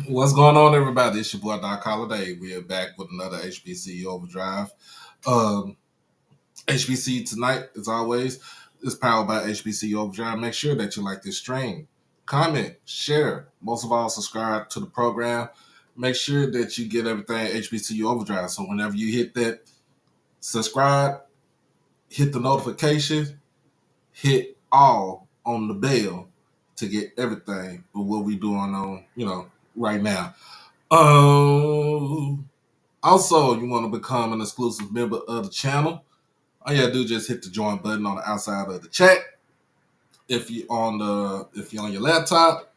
What's going on, everybody? It's your boy Doc Holiday. We are back with another HBCU Overdrive. Um, HBC tonight, as always, is powered by HBCU Overdrive. Make sure that you like this stream, comment, share. Most of all, subscribe to the program. Make sure that you get everything HBCU Overdrive. So whenever you hit that subscribe, hit the notification, hit all on the bell to get everything with what we doing on, right now. Um, Also, you want to become an exclusive member of the channel. All you gotta do is just hit the join button on the outside of the chat. If you're on your laptop,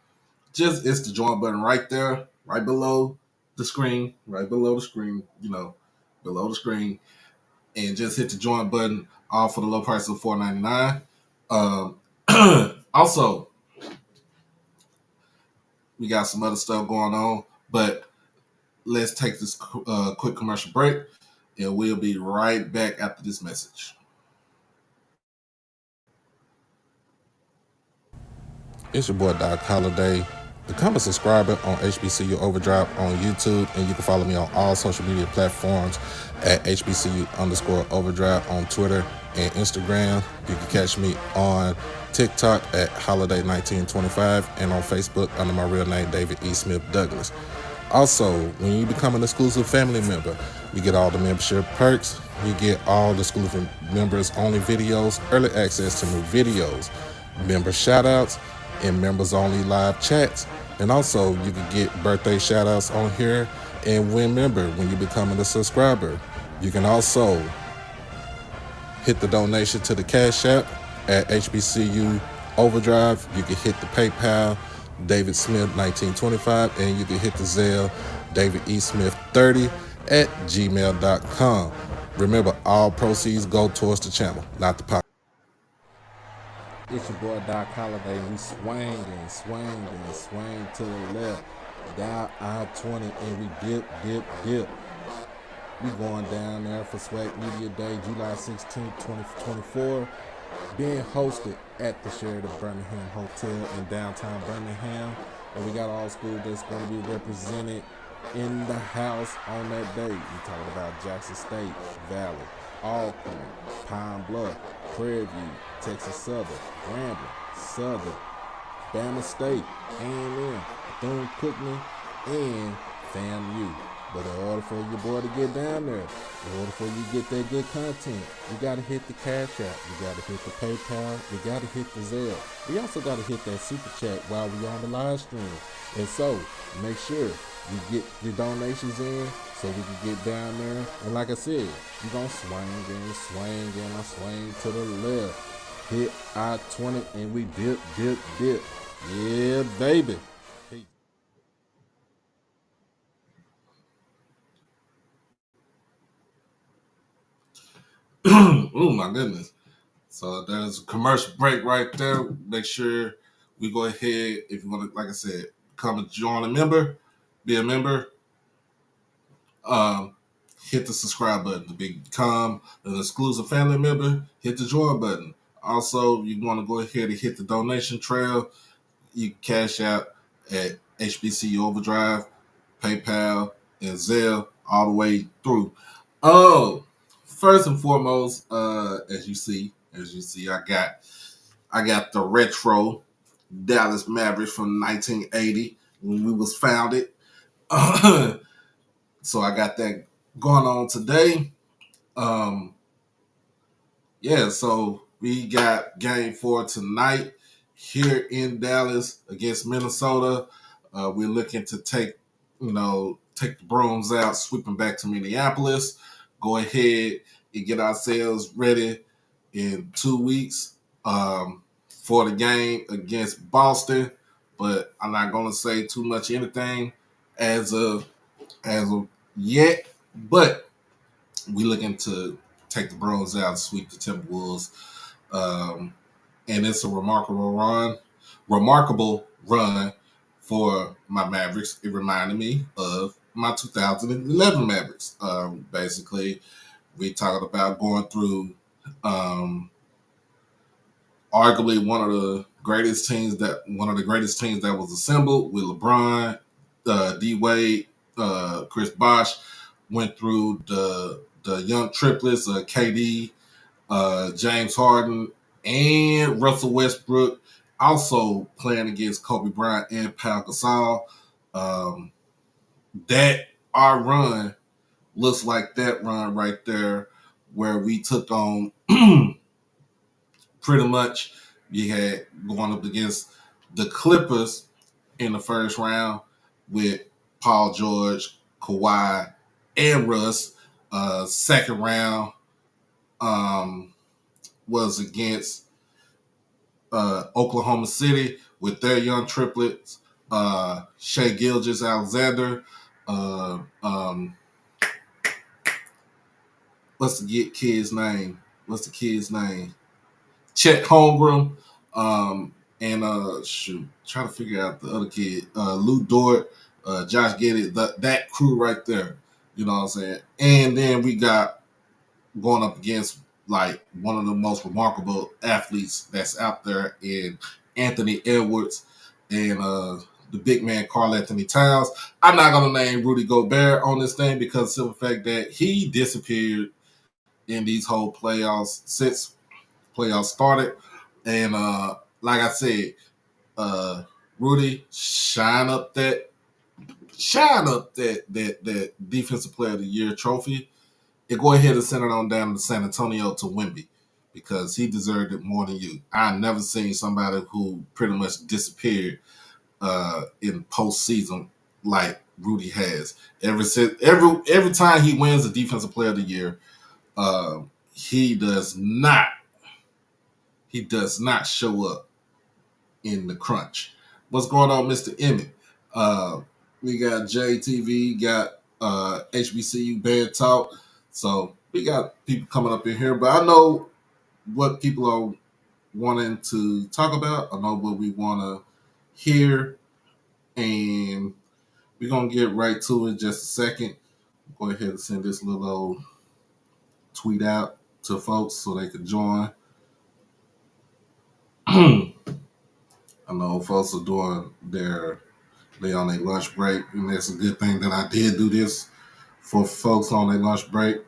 just it's the join button right there, right below the screen, below the screen, and just hit the join button, all for the low price of $4.99. Also, we got some other stuff going on, but let's take this quick commercial break, and we'll be right back after this message. It's your boy Doc Holiday. Become a subscriber on HBCU Overdrive on YouTube, and you can follow me on all social media platforms at HBCU_Overdrive on Twitter and Instagram. You can catch me on TikTok at Holiday1925 and on Facebook under my real name, David E. Smith Douglas. Also, when you become an exclusive family member, you get all the membership perks. You get all the exclusive members only videos, early access to new videos, member shoutouts, and members only live chats. And also, you can get birthday shoutouts on here and win member when you become a subscriber. You can also hit the donation to the Cash App at HBCU Overdrive. You can hit the PayPal David Smith 1925, and you can hit the Zelle David E. Smith 30 at gmail.com. Remember, all proceeds go towards the channel, not the pocket. It's your boy Doc Holiday. We swing to the left, down I-20, and we dip. We going down there for Swag Media Day, July 16th, 2024. Being hosted at the Sheraton Birmingham Hotel in downtown Birmingham. And we got all schools that's going to be represented in the house on that day. We talking about Jackson State, Valley, Alcorn, Pine Bluff, Prairie View, Texas Southern, Grambling, Southern, Bama State, A&M, Bethune-Cookman, and FAMU. But in order for your boy to get down there, in order for you to get that good content, you got to hit the Cash App, you got to hit the PayPal, you got to hit the Zelle. We also got to hit that Super Chat while we on the live stream. And so, make sure you get your donations in so we can get down there. And like I said, you're going to swing to the left. Hit I-20 and we dip. Yeah, baby. Oh my goodness. So there's a commercial break right there. Make sure we go ahead, if you want to, like I said, come and join a member, be a member, hit the subscribe button. To become an exclusive family member, hit the join button. Also, you want to go ahead and hit the donation trail. You can cash out at HBCU Overdrive, PayPal, and Zelle all the way through. Oh, first and foremost, as you see, I got the retro Dallas Mavericks from 1980 when we was founded. So I got that going on today. So we got game 4 tonight here in Dallas against Minnesota. We're looking to take the brooms out, sweep them back to Minneapolis, go ahead and get ourselves ready in 2 weeks for the game against Boston. But I'm not going to say too much anything as of yet. But we looking to take the Bruins out and sweep the Timberwolves. And it's a remarkable run for my Mavericks. It reminded me of my 2011 Mavericks. Basically, we talked about going through arguably one of the greatest teams that was assembled with LeBron, D Wade, Chris Bosh went through the young triplets, KD, James Harden, and Russell Westbrook, also playing against Kobe Bryant and Pau Gasol. Um, that our run looks like that run right there, where we took on pretty much. You had going up against the Clippers in the first round with Paul George, Kawhi, and Russ. Second round um, was against Oklahoma City with their young triplets, Shea Gilgis Alexander. Uh, um, what's the kid's name? What's the kid's name? Chet Holmgren. And trying to figure out the other kid, Lou Dort, Josh Giddey, that crew right there. You know what I'm saying? And then we got going up against like one of the most remarkable athletes that's out there in Anthony Edwards and the big man Karl Anthony Towns. I'm not gonna name Rudy Gobert on this thing because of the fact that he disappeared in these whole playoffs since playoffs started. And like I said, Rudy shine up that defensive player of the year trophy and go ahead and send it on down to San Antonio to Wemby because he deserved it more than you. I never seen somebody who pretty much disappeared in postseason like Rudy has. Every time he wins the defensive player of the year, he does not show up in the crunch. What's going on, Mr. Emmett? We got JTV, got HBCU Band Talk. So we got people coming up in here, but I know what people are wanting to talk about. I know what we want to hear, and we're going to get right to it in just a second. Go ahead and send this little old tweet out to folks so they can join. I know folks are doing they on their lunch break, and it's a good thing that I did do this for folks on their lunch break.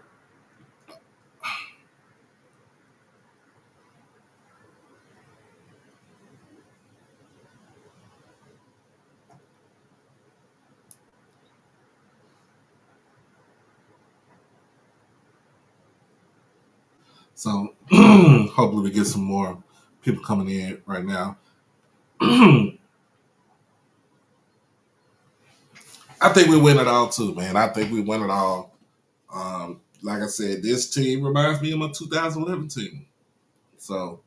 So hopefully we get some more people coming in right now. I think we win it all too, man. I think we win it all. Like I said, this team reminds me of my 2011 team. So,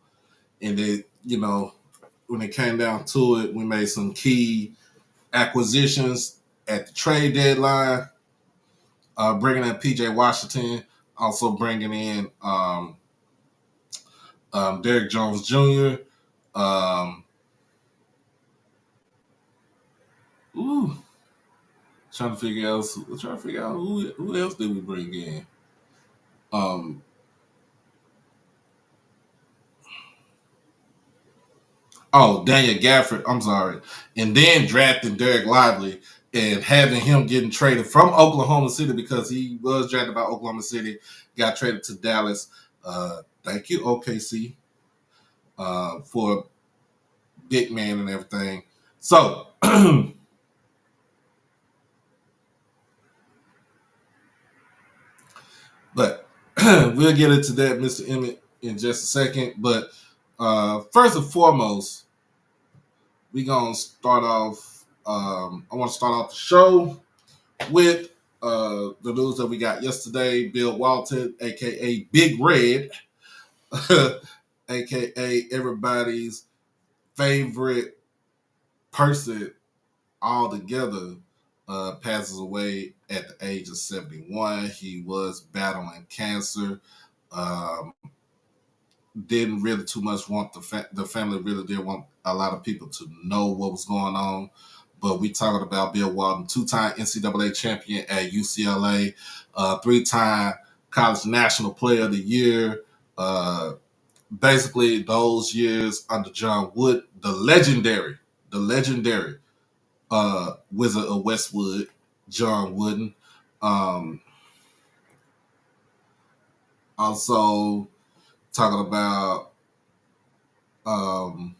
and it, when it came down to it, we made some key acquisitions at the trade deadline, bringing in PJ Washington, also bringing in Derrick Jones Jr. Um, ooh, trying to figure out who else did we bring in. Um, Daniel Gafford, I'm sorry. And then drafting Derek Lively and having him getting traded from Oklahoma City because he was drafted by Oklahoma City, got traded to Dallas. Thank you, OKC, for big man and everything. So, but we'll get into that, Mr. Emmett, in just a second. But first and foremost, we're going to start off. I want to start off the show with the news that we got yesterday. Bill Walton, aka Big Red, aka everybody's favorite person altogether, passes away at the age of 71. He was battling cancer. Um, didn't really too much want the family really didn't want a lot of people to know what was going on. But we talking about Bill Walton, two-time NCAA champion at UCLA, three-time College National Player of the Year. Basically, those years under John Wood, the legendary Wizard of Westwood, John Wooden. Um, Also talking about um,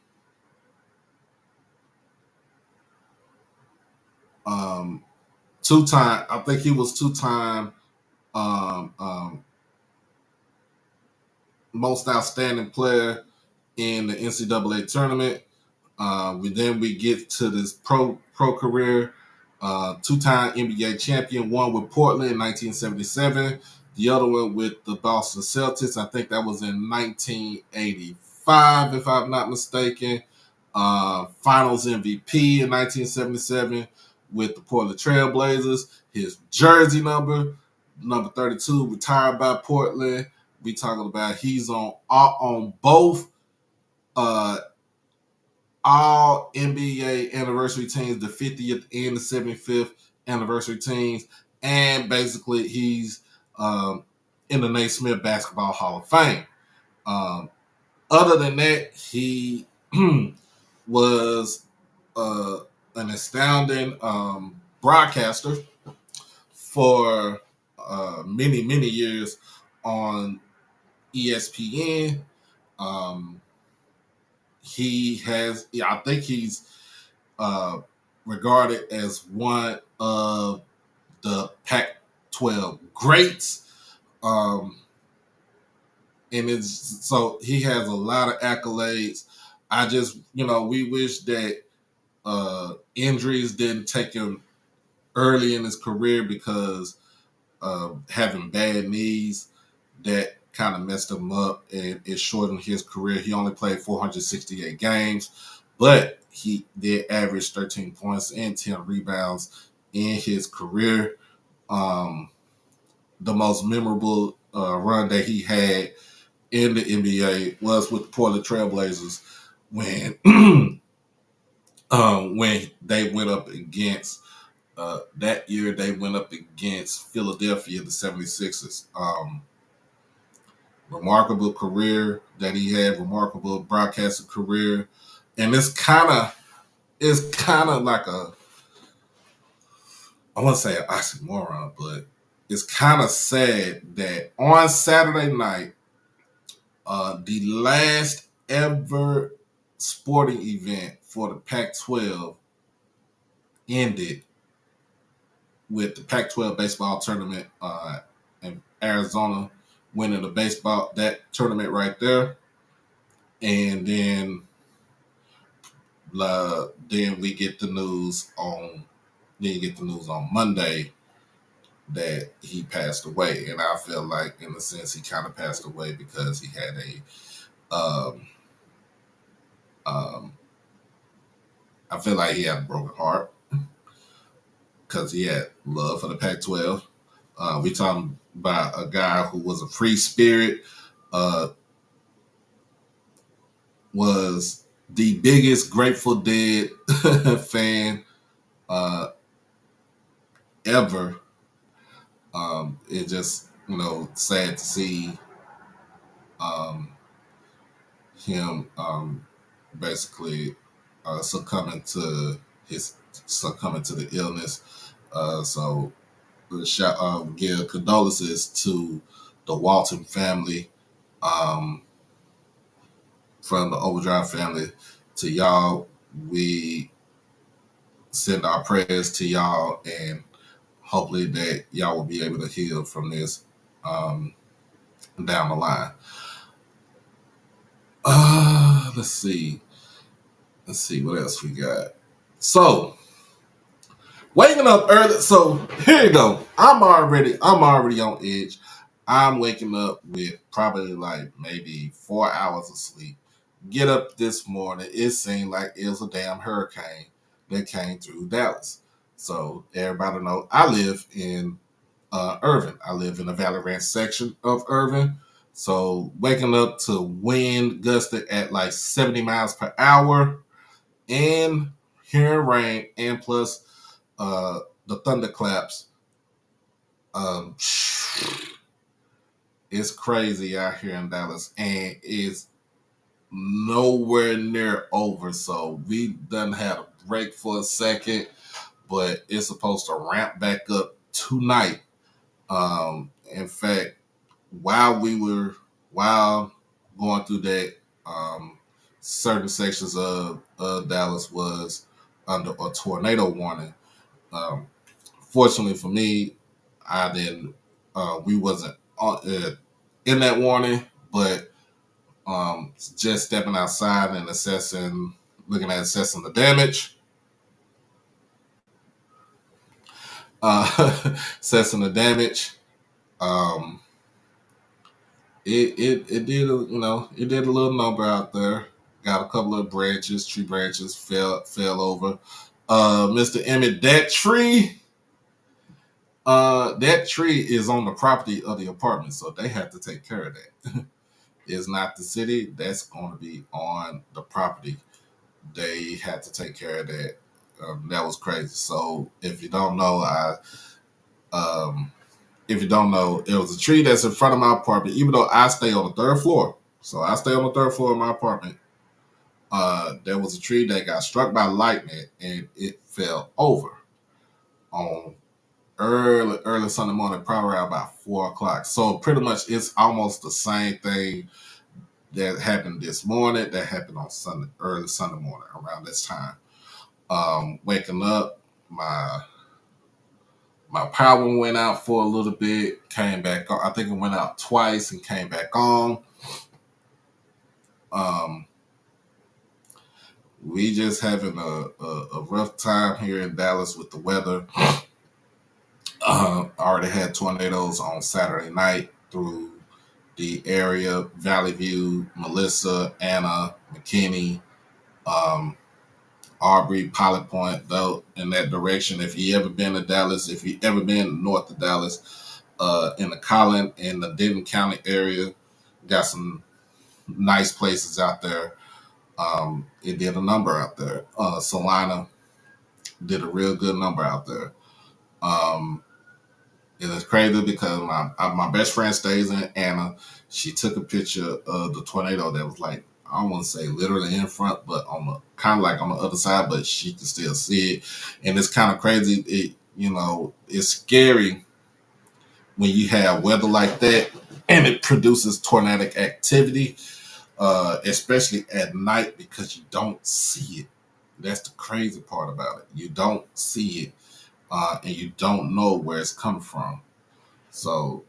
um, two-time. I think he was two-time um, um, most outstanding player in the NCAA tournament. We get to this pro career. Two-time NBA champion, one with Portland in 1977. The other one with the Boston Celtics. I think that was in 1985, if I'm not mistaken. Finals MVP in 1977 with the Portland Trailblazers. His jersey number 32, retired by Portland. We talking about he's on both uh, all NBA anniversary teams, the 50th and the 75th anniversary teams, and basically he's in the Naismith Basketball Hall of Fame. Um, Other than that, he was an astounding broadcaster for many years on ESPN. Um, I think he's uh, regarded as one of the Pac-12 greats. Um, and so he has a lot of accolades. I just, we wish that injuries didn't take him early in his career because having bad knees that kind of messed him up and it shortened his career. He only played 468 games, but he did average 13 points and 10 rebounds in his career. The most memorable run that he had in the NBA was with the Portland Trailblazers when when they went up against that year they went up against Philadelphia, the 76ers. Remarkable career that he had, remarkable broadcasting career. And it's kind of like I want to say an oxymoron, but it's kind of sad that on Saturday night, the last ever sporting event for the Pac-12 ended with the Pac-12 baseball tournament in Arizona winning that tournament right there, and then we get the news on Monday that he passed away, and I feel like in a sense he kind of passed away because he had I feel like he had a broken heart because he had love for the Pac-12. We talking about a guy who was a free spirit, was the biggest Grateful Dead fan ever. It just, sad to see um, him basically succumbing to the illness. So give condolences to the Walton family, from the Overdrive family to y'all. We send our prayers to y'all, and hopefully that y'all will be able to heal from this down the line. Let's see what else we got. So waking up early. So here you go. I'm already on edge. I'm waking up with probably like maybe 4 hours of sleep. Get up this morning. It seemed like it was a damn hurricane that came through Dallas. So everybody know I live in Irvin. I live in the Valley Ranch section of Irvin. So waking up to wind gusted at like 70 miles per hour and hearing rain, and plus the thunderclaps. It's crazy out here in Dallas, and it's nowhere near over. So we done had a break for a second. but it's supposed to ramp back up tonight. In fact, while going through that, certain sections of Dallas was under a tornado warning. Um, Fortunately for me, I didn't. We wasn't in that warning, but just stepping outside and looking at assessing the damage, assessing the damage. Um, it did it did a little number out there. Got a couple of tree branches fell over. Mr. Emmett, that tree is on the property of the apartment, so they have to take care of that. It's not the city. That's going to be on the property. They had to take care of that. That was crazy. So um, if you don't know, it was a tree that's in front of my apartment. Even though I stay on the third floor, so I stay on the third floor of my apartment. There was a tree that got struck by lightning and it fell over on early Sunday morning, probably around about 4 o'clock. So pretty much it's almost the same thing that happened this morning that happened on early Sunday morning around this time. Waking up, my power went out for a little bit, came back on. I think it went out twice and came back on. We just having a rough time here in Dallas with the weather. Already had tornadoes on Saturday night through the area, Valley View, Melissa, Anna, McKinney, Aubrey, Pilot Point, though, in that direction. If you ever been to Dallas, if you ever been north of Dallas, in the Collin and the Denton County area, got some nice places out there. It did a number out there. Salina did a real good number out there. And it's crazy because my best friend stays in Anna. She took a picture of the tornado that was like, I don't want to say literally in front, but on the kind of like on the other side, but she can still see it. And it's kind of crazy. It's scary when you have weather like that and it produces tornadic activity, especially at night because you don't see it. That's the crazy part about it. You don't see it, and you don't know where it's coming from. So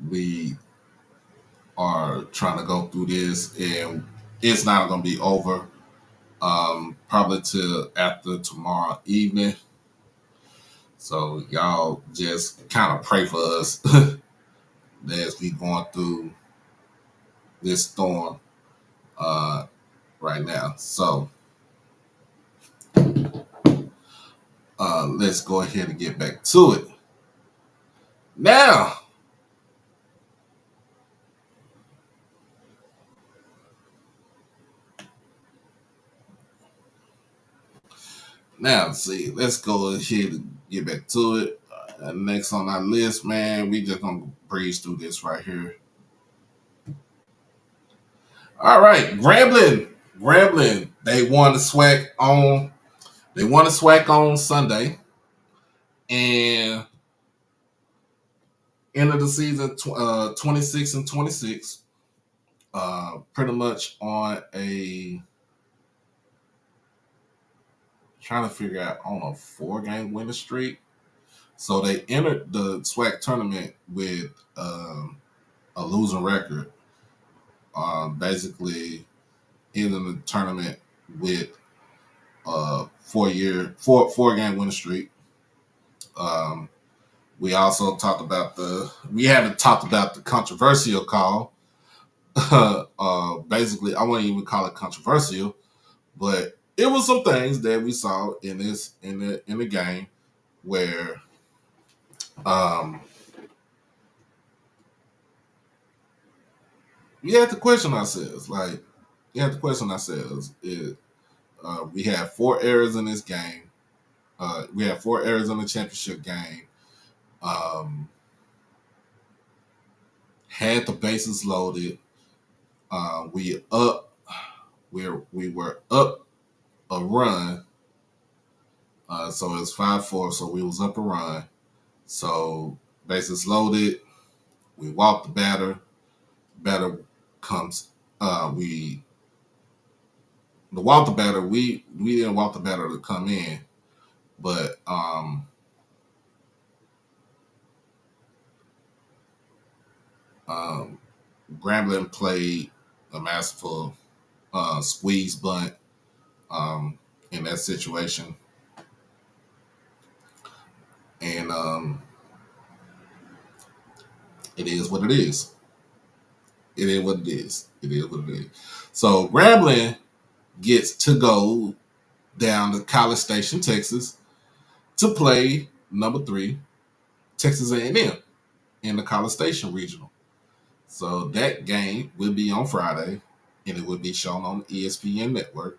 we are trying to go through this, and it's not going to be over probably till after tomorrow evening. So y'all just kind of pray for us as we going through this storm right now. So let's go ahead and get back to it. Now, see, let's go ahead and get back to it. Next on our list, man, we just gonna breeze through this right here. All right, Grambling. They won the SWAC on Sunday, and end of the season 26-26. Pretty much on a trying to figure out on a 4-game winning streak. So they entered the SWAC tournament with a losing record. Basically, ending the tournament with a 4-game winning streak. We also we haven't talked about the controversial call. Basically, I wouldn't even call it controversial, but it was some things that we saw in the game where we had to question ourselves. We had 4 errors in this game. We had 4 errors in the championship game. Had the bases loaded. We were up a run. So it was 5-4. So we was up a run. So bases loaded. We walked the batter. Batter comes. We the walk the batter. We didn't walk the batter to come in, but um, Grambling played a masterful squeeze bunt in that situation, and it is what it is. It is what it is. It is what it is. So Grambling gets to go down to College Station, Texas, to play number 3, Texas A&M, in the College Station Regional. So that game will be on Friday, and it will be shown on the ESPN network.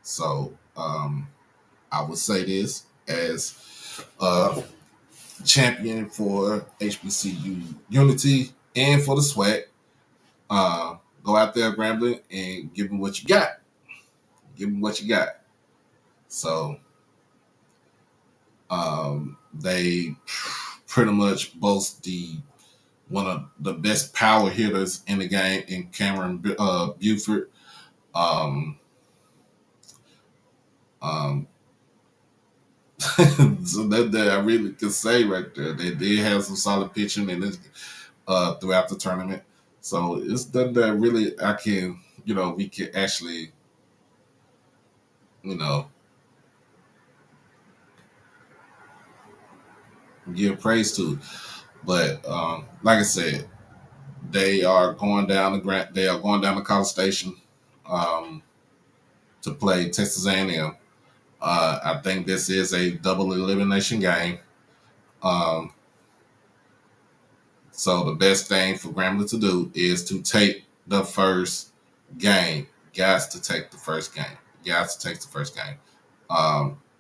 So I would say this as champion for HBCU unity and for the SWAC. Go out there, Grambling, and give them what you got. Give them what you got. So they pretty much boast one of the best power hitters in the game in Cameron Buford. So that I really can say right there. They did have some solid pitching in this throughout the tournament. So it's done that really I can, we can actually, give praise to. But like I said, they are going down to College Station to play Texas A&M. I think this is a double elimination game. So the best thing for Grambling to do is to take the first game. Guys to take the first game.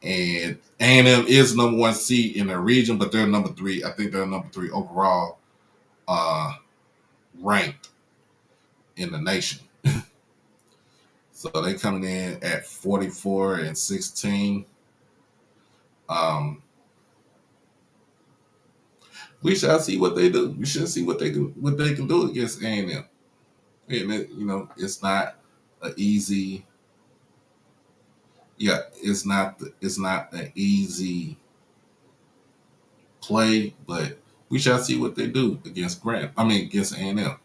And A&M is number 1 seed in their region, but they're number 3. I think they're number 3 overall ranked in the nation. So they coming in at 44-16. We shall see what they do. We should see what they can do against A&M. And it's not an easy. Yeah, it's not an easy play, but we shall see what they do against against A&M.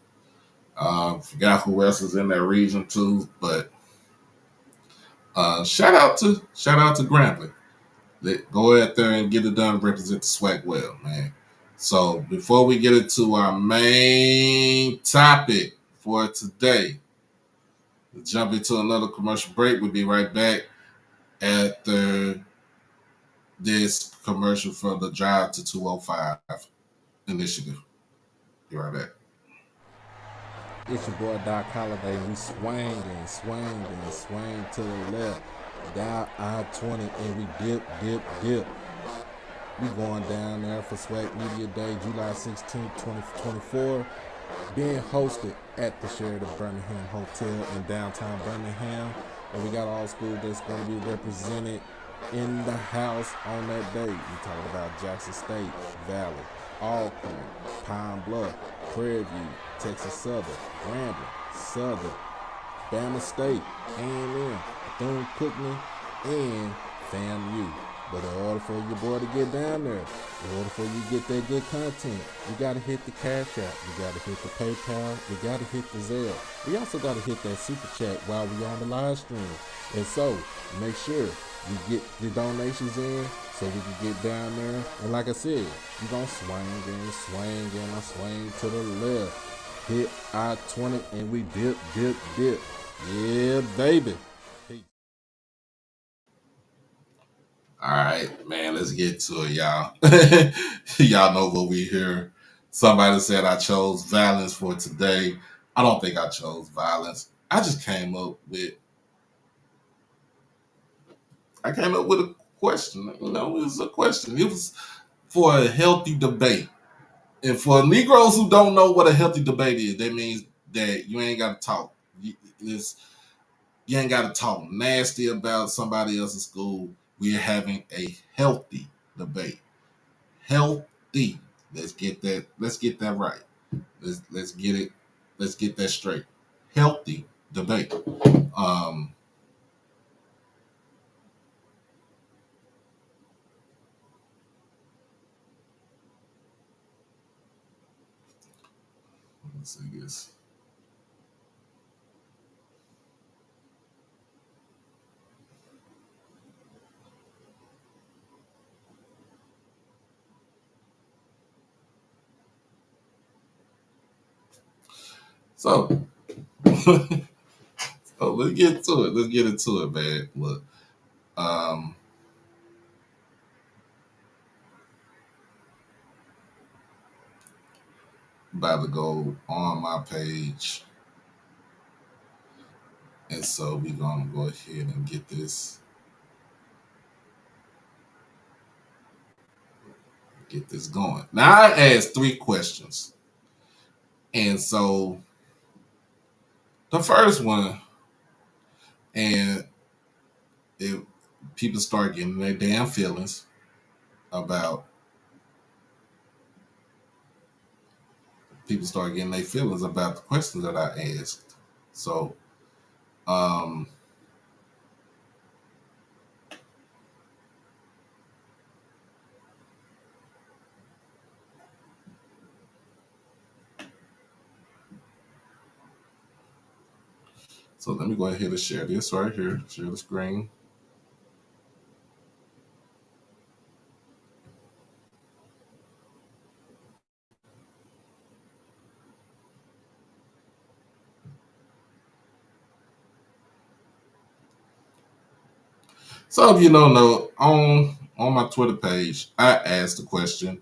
Forgot who else is in that region too, but shout out to Grambling. Go out there and get it done. Represent the SWAC well, man. So before we get into our main topic for today, we'll jump into another commercial break. We'll be right back after this commercial for the Drive to 205 initiative. Be right back. It's your boy Doc Holliday. We swing to the left, down I-20, and we dip. We going down there for SWAC Media Day, July 16th, 2024, being hosted at the Sheraton Birmingham Hotel in downtown Birmingham. And we got all schools that's going to be represented in the house on that day. We talking about Jackson State, Valley, Alcorn, Pine Bluff, Prairie View, Texas Southern, Grambling, Southern, Bama State, A&M, Bethune-Cookman, and FAMU. But in order for your boy to get down there, in order for you to get that good content, you got to hit the Cash App, you got to hit the PayPal, you got to hit the Zelle. We also got to hit that Super Chat while we on the live stream. And so, make sure you get the donations in so we can get down there. And like I said, you're going to swing to the left. Hit I-20 and we dip. Yeah, baby. All right, man, let's get to it, y'all. Y'all know what we hear. Somebody said I chose violence for today. I don't think I chose violence. I just came up with a question. It was a question. It was for a healthy debate. And for Negroes who don't know what a healthy debate is, that means that you ain't got to talk. You ain't got to talk nasty about somebody else's school. We're having a healthy debate. Healthy. Let's get that. Let's get that right. Let's get it. Let's get that straight. Healthy debate. Um, let's see this. So, so let's get to it. Let's get into it, man. Look, um, about to go on my page, and so we're gonna go ahead and get this going. Now I asked 3 questions, and so the first one, and if people start getting their damn feelings about the questions that I asked. So, um, so let me go ahead and share this right here. Share the screen. So if you don't know, on my Twitter page, I asked the question: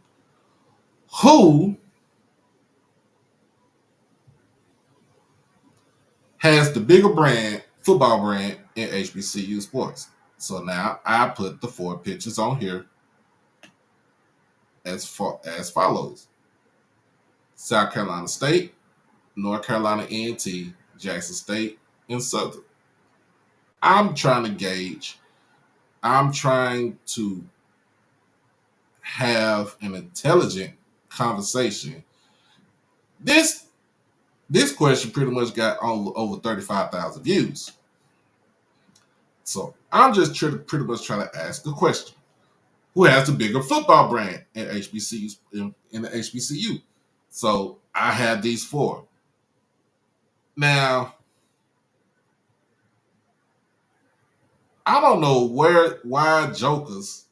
Who has the bigger brand, football brand in HBCU sports? So now I put the 4 pictures on here as follows: South Carolina State, North Carolina A&T, Jackson State, and Southern. I'm trying to gauge. I'm trying to have an intelligent conversation. This this question pretty much got over 35,000 views. So I'm just pretty much trying to ask a question: Who has the bigger football brand in HBCU in the HBCU? So I have these 4. Now I don't know why jokers.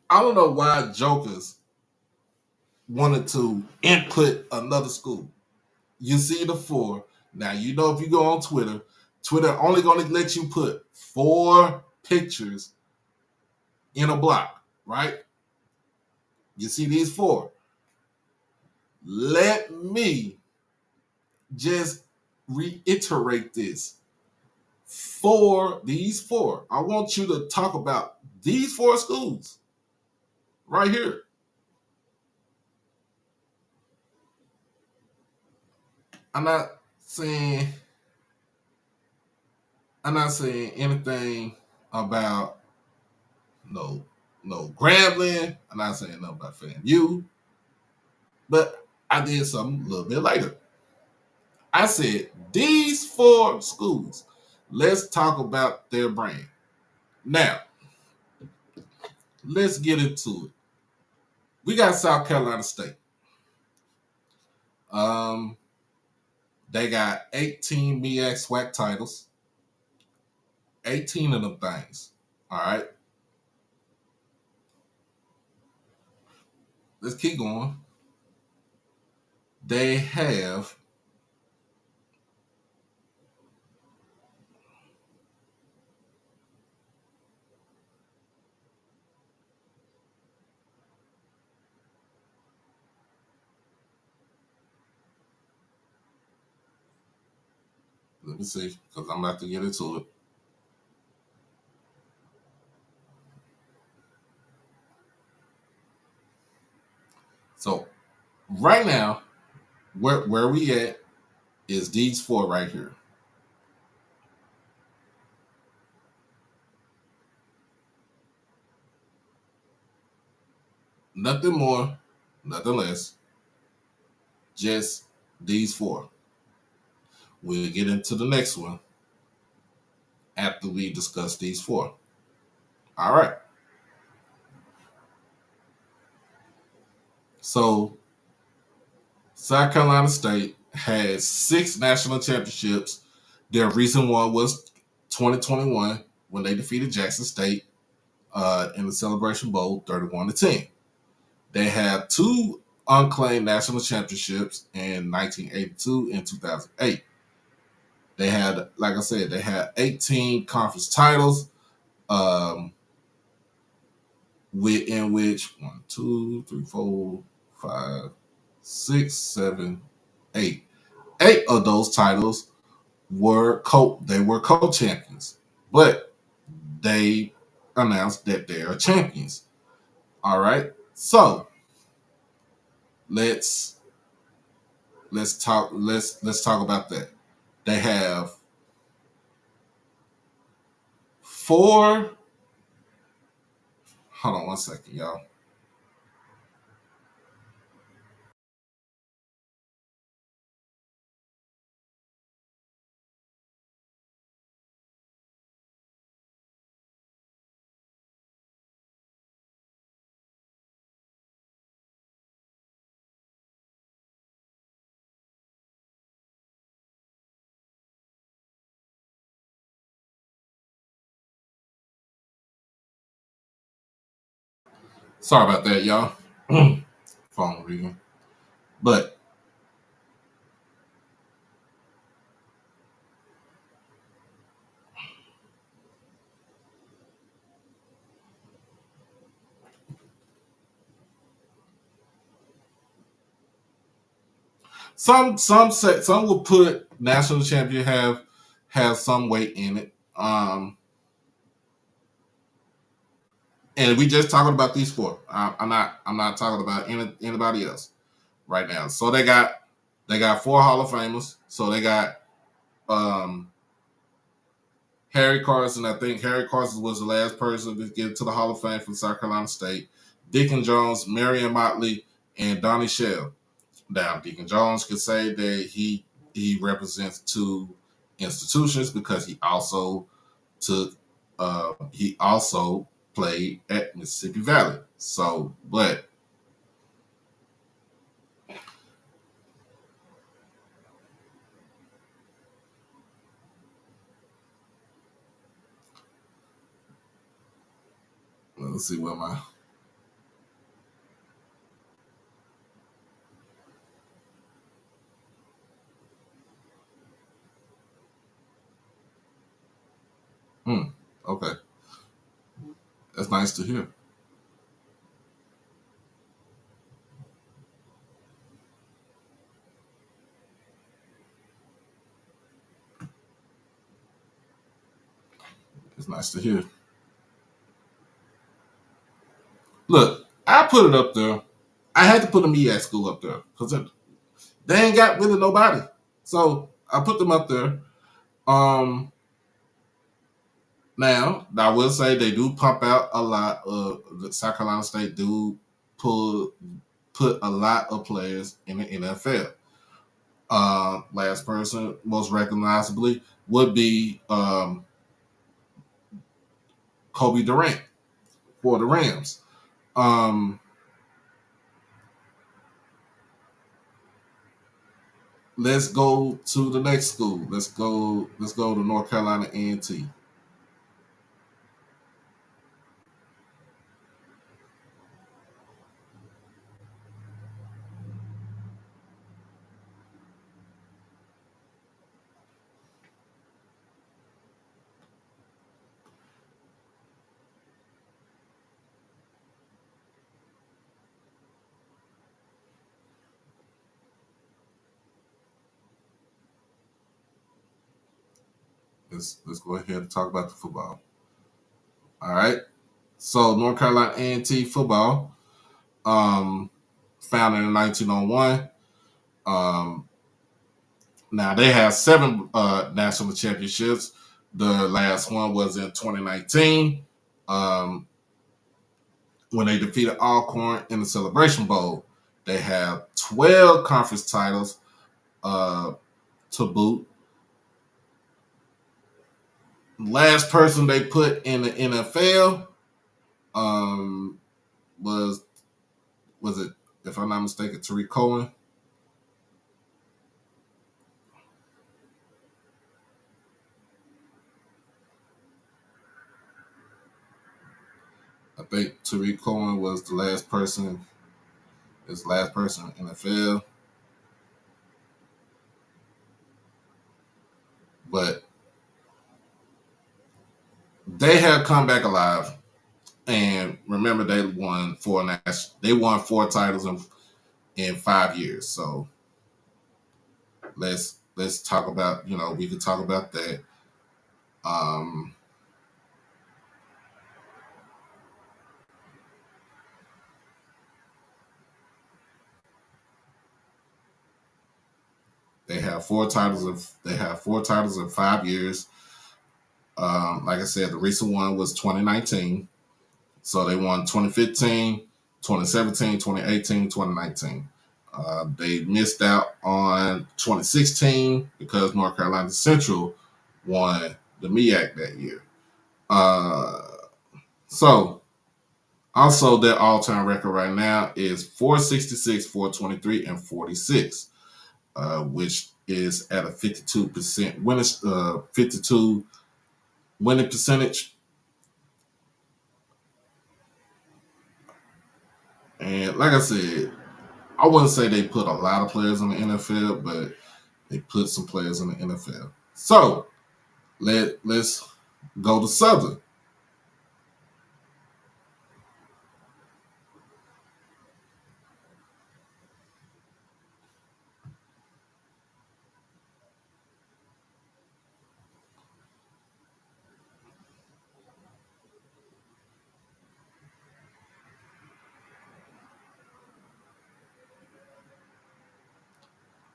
I don't know why jokers wanted to input another school. You see the 4. Now you know if you go on Twitter, Twitter only going to let you put 4 pictures in a block, right? You see these 4. Let me just reiterate this. These 4. I want you to talk about these 4 schools right here. I'm not saying I'm not saying anything about no Grambling. I'm not saying nothing about FAMU, but I did something a little bit later. I said these 4 schools. Let's talk about their brand. Now, let's get into it. We got South Carolina State. Um, they got 18 MEAC SWAC titles. 18 of them things. All right. Let's keep going. They have let me see, because I'm about to get into it. So right now, where we at? is these four right here. Nothing more, nothing less. Just these four. We'll get into the next one after we discuss these four. All right. So, South Carolina State has 6 national championships. Their recent one was 2021 when they defeated Jackson State in the Celebration Bowl 31-10. They have 2 unclaimed national championships in 1982 and 2008. They had, like I said, they had 18 conference titles, in which 1, 2, 3, 4, 5, 6, 7, 8. 8 of those titles were co-champions, but they announced that they are champions. All right, so let's talk about that. They have 4. Hold on one second, y'all. Sorry about that, y'all. Phone ringing. But some will put national champion have some weight in it. And we just talking about these 4. I'm not talking about anybody else right now. So they got 4 Hall of Famers. So they got Harry Carson. I think Harry Carson was the last person to get to the Hall of Fame from South Carolina State. Deacon Jones, Marion Motley, and Donnie Shell. Now, Deacon Jones could say that he represents 2 institutions because he also played at Mississippi Valley. So, but let's see where my okay. That's nice to hear. It's nice to hear. Look, I put it up there. I had to put a MEAC school up there because they ain't got really nobody. So I put them up there. Now, I will say they do pump out a lot of the South Carolina State do put a lot of players in the NFL. Last person, most recognizably, would be Kobe Durant for the Rams. Let's go to the next school. Let's go to North Carolina A&T. Let's go ahead and talk about the football. All right. So North Carolina A&T football, founded in 1901. Now they have 7 national championships. The last one was in 2019 um, when they defeated Alcorn in the Celebration Bowl. They have 12 conference titles uh, to boot. Last person they put in the NFL um, was it, if I'm not mistaken, Tariq Cohen. I think Tariq Cohen was the last person, his last person in the NFL. But they have come back alive. And remember, they won 4 titles in 5 years. So let's talk about, we could talk about that. Um, they have 4 titles in 5 years. Like I said, the recent one was 2019. So they won 2015, 2017, 2018, 2019. They missed out on 2016 because North Carolina Central won the MEAC that year. So also their all-time record right now is 466, 423, and 46, which is at a 52% winning percentage. And like I said, I wouldn't say they put a lot of players in the NFL, but they put some players in the NFL. So let's go to Southern.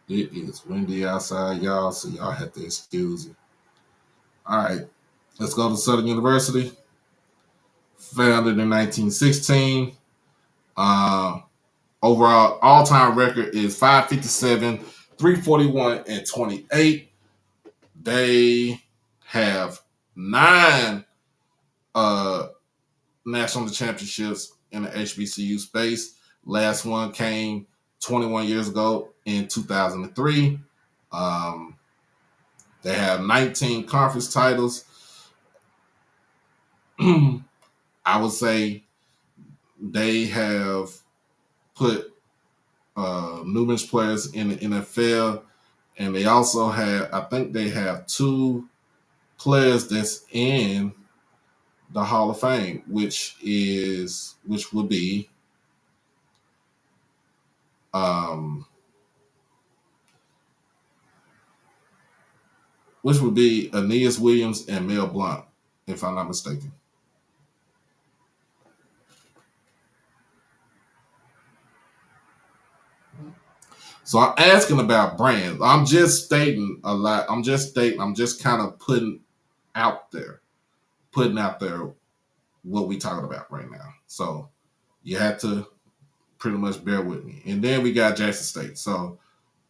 It is windy outside, y'all, so y'all have to excuse it. All right, let's go to Southern University. Founded in 1916. Uh, Overall, all-time record is 557, 341, and 28. They have 9 uh, national championships in the HBCU space. Last one came 21 years ago in 2003. Um, they have 19 conference titles. I would say they have put numerous players in the NFL, and they also have, I think they have 2 players that's in the Hall of Fame, which would be Aeneas Williams and Mel Blount, if I'm not mistaken. So I'm asking about brands. I'm just stating a lot. I'm just kind of putting out there what we talking about right now. So you have to pretty much bear with me. And then we got Jackson State. So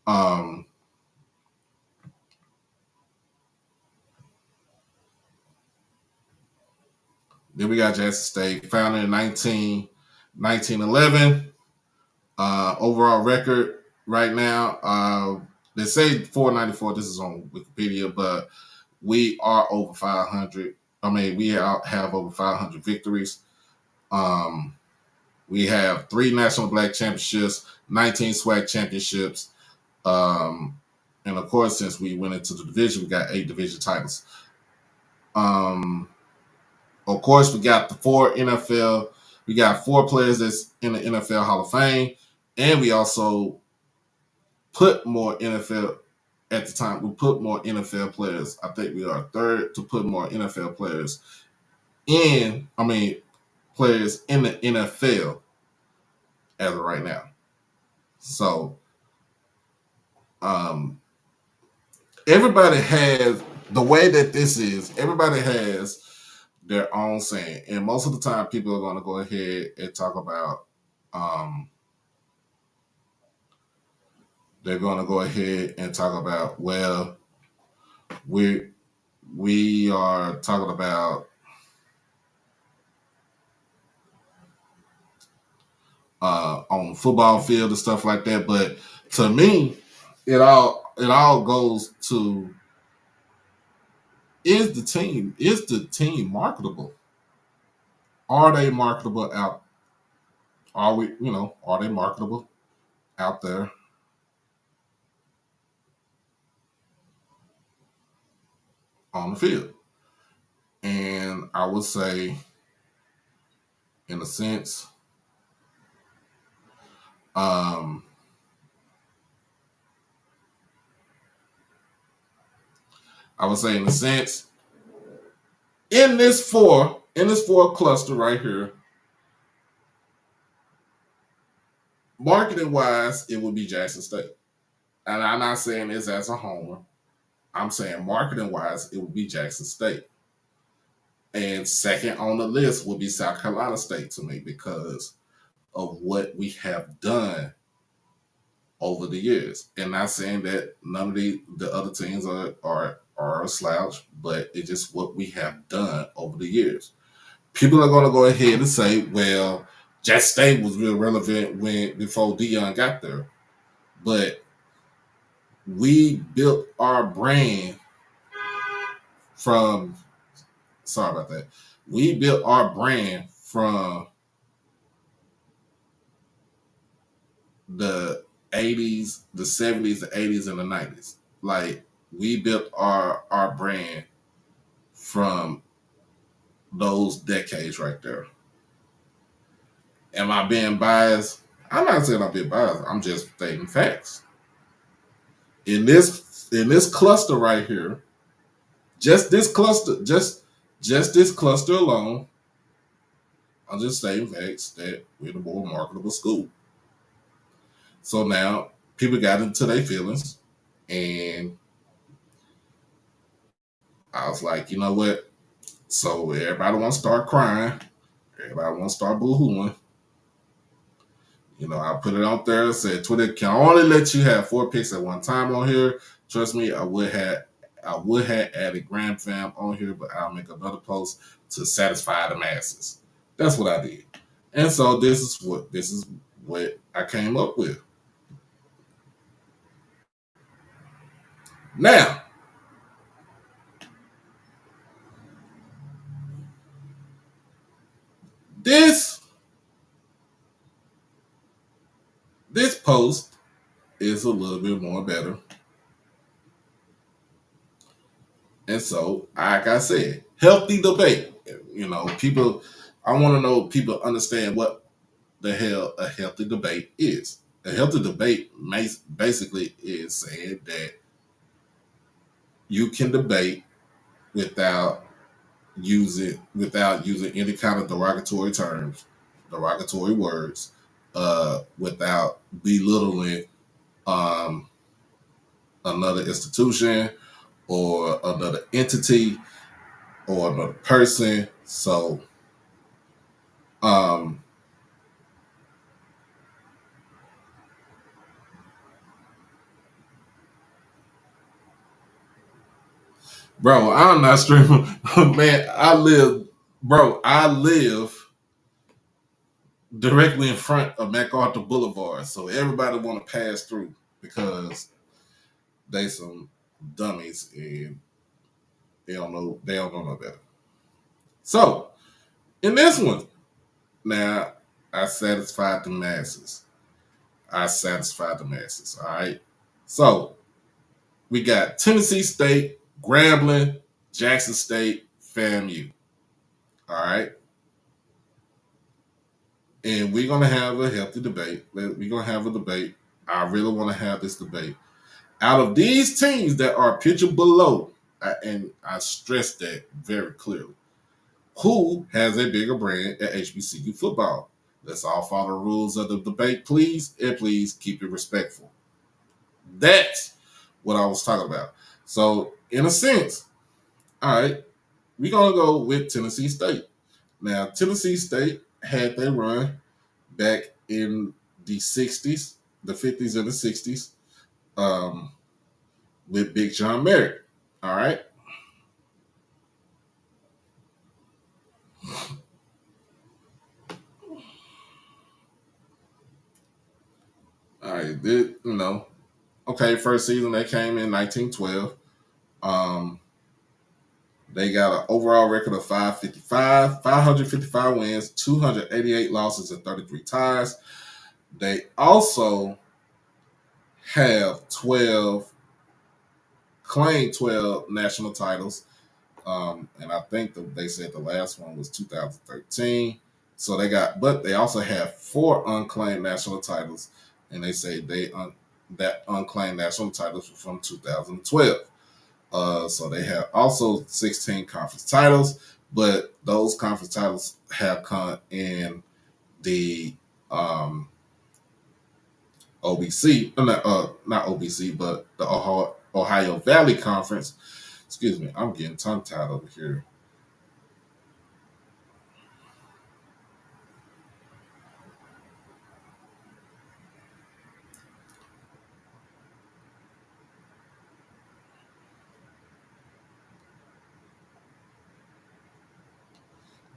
then we got Jackson State, founded in 1911. Overall record right now, they say 494. This is on Wikipedia, but we are over 500. I mean, we have over 500 victories. We have 3 national black championships, 19 SWAC championships. And of course, since we went into the division, we got 8 division titles. Of course, we got the 4 NFL. We got 4 players that's in the NFL Hall of Fame, and we also put more NFL at the time. We put more NFL players. I think we are third to put more NFL players players in the NFL as of right now. So, everybody has the way that this is. Everybody has their own saying, and most of the time, people are going to go ahead and talk about. Um, they're going to go ahead and talk about. Well, we we are talking about on football field and stuff like that. But to me, it all goes to is the team marketable? Are they marketable out? Are they marketable out there on the field? And I would say, in a sense, um, I would say in a sense, in this four cluster right here, marketing wise, it would be Jackson State. And I'm not saying this as a homer. I'm saying marketing wise, it would be Jackson State. And second on the list would be South Carolina State to me because of what we have done over the years. And not saying that none of the other teams are a slouch, but it's just what we have done over the years. People are going to go ahead and say, well, Jackson State was real relevant before Dion got there. But we built our brand from sorry about that. We built our brand from the 80s, the 70s, the 80s, and the 90s. Like we built our brand from those decades right there. Am I being biased? I'm not saying I'm being biased. I'm just stating facts. In this cluster right here, just this cluster alone, I'm just stating facts that we're the more marketable school. So now people got into their feelings, and I was like, you know what? So everybody want to start crying. Everybody want to start boo-hooing. I put it out there and said Twitter can only let you have 4 picks at one time on here. Trust me, I would have added Grand Fam on here, but I'll make another post to satisfy the masses. That's what I did. And so this is what I came up with. Now, this this post is a little bit more better. And so, like I said, healthy debate. People, I want to know people understand what the hell a healthy debate is. A healthy debate basically is saying that you can debate without using any kind of derogatory terms, derogatory words, without belittling um, another institution or another entity or another person. So, um, bro, I'm not streaming. Man, I live directly in front of MacArthur Boulevard. So everybody want to pass through because they some dummies and they don't know no better. So in this one, now I satisfied the masses. All right. So we got Tennessee State, Grambling, Jackson State, FAMU. All right. And we're gonna have a healthy debate. We're gonna have a debate. I really want to have this debate. Out of these teams that are pitching below, and I stress that very clearly, who has a bigger brand at HBCU football? Let's all follow the rules of the debate, please, and please keep it respectful. That's what I was talking about. So in a sense, all right, we're gonna go with Tennessee State. Now, Tennessee State had their run back in the 60s, the 50s and the 60s, um, with Big John Merritt. All right. All right. Okay, first season they came in 1912. Um, they got an overall record of 555 wins, 288 losses, and 33 ties. They also have 12 national titles. And I think they said the last one was 2013. So but they also have 4 unclaimed national titles, and they say that unclaimed national titles were from 2012. So they have also 16 conference titles, but those conference titles have come in the OBC, not OBC, but the Ohio Valley Conference. Excuse me, I'm getting tongue tied over here.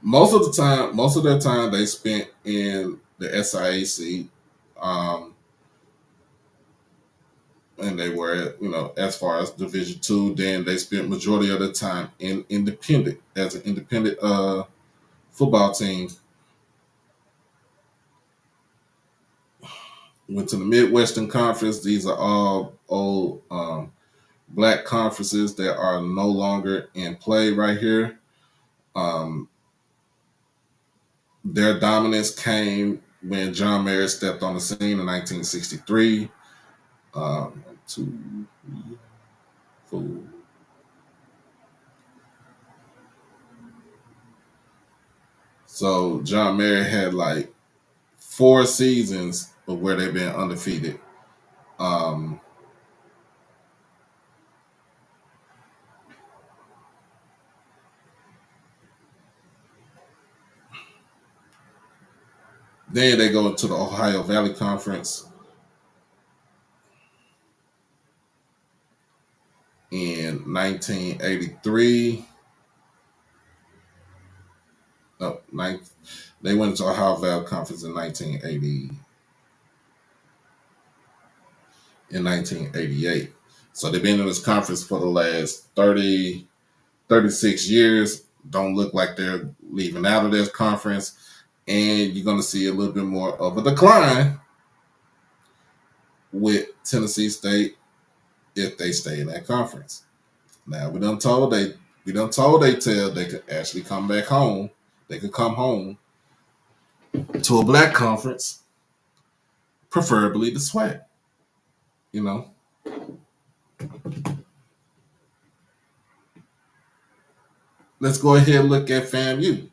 Most of their time they spent in the SIAC, and they were, as far as Division II. Then they spent majority of the time in independent as an independent football team. Went to the Midwestern Conference. These are all old black conferences that are no longer in play right here. Their dominance came when John Merritt stepped on the scene in 1963. 2, 4. So John Merritt had like 4 seasons of where they've been undefeated. Then they go to the Ohio Valley Conference in 1983. No, they went to Ohio Valley Conference in 1988. So they've been in this conference for the last 36 years. Don't look like they're leaving out of this conference. And you're going to see a little bit more of a decline with Tennessee State if they stay in that conference. Now we done told they could actually come back home. They could come home to a black conference, preferably the SWAC. Let's go ahead and look at FAMU.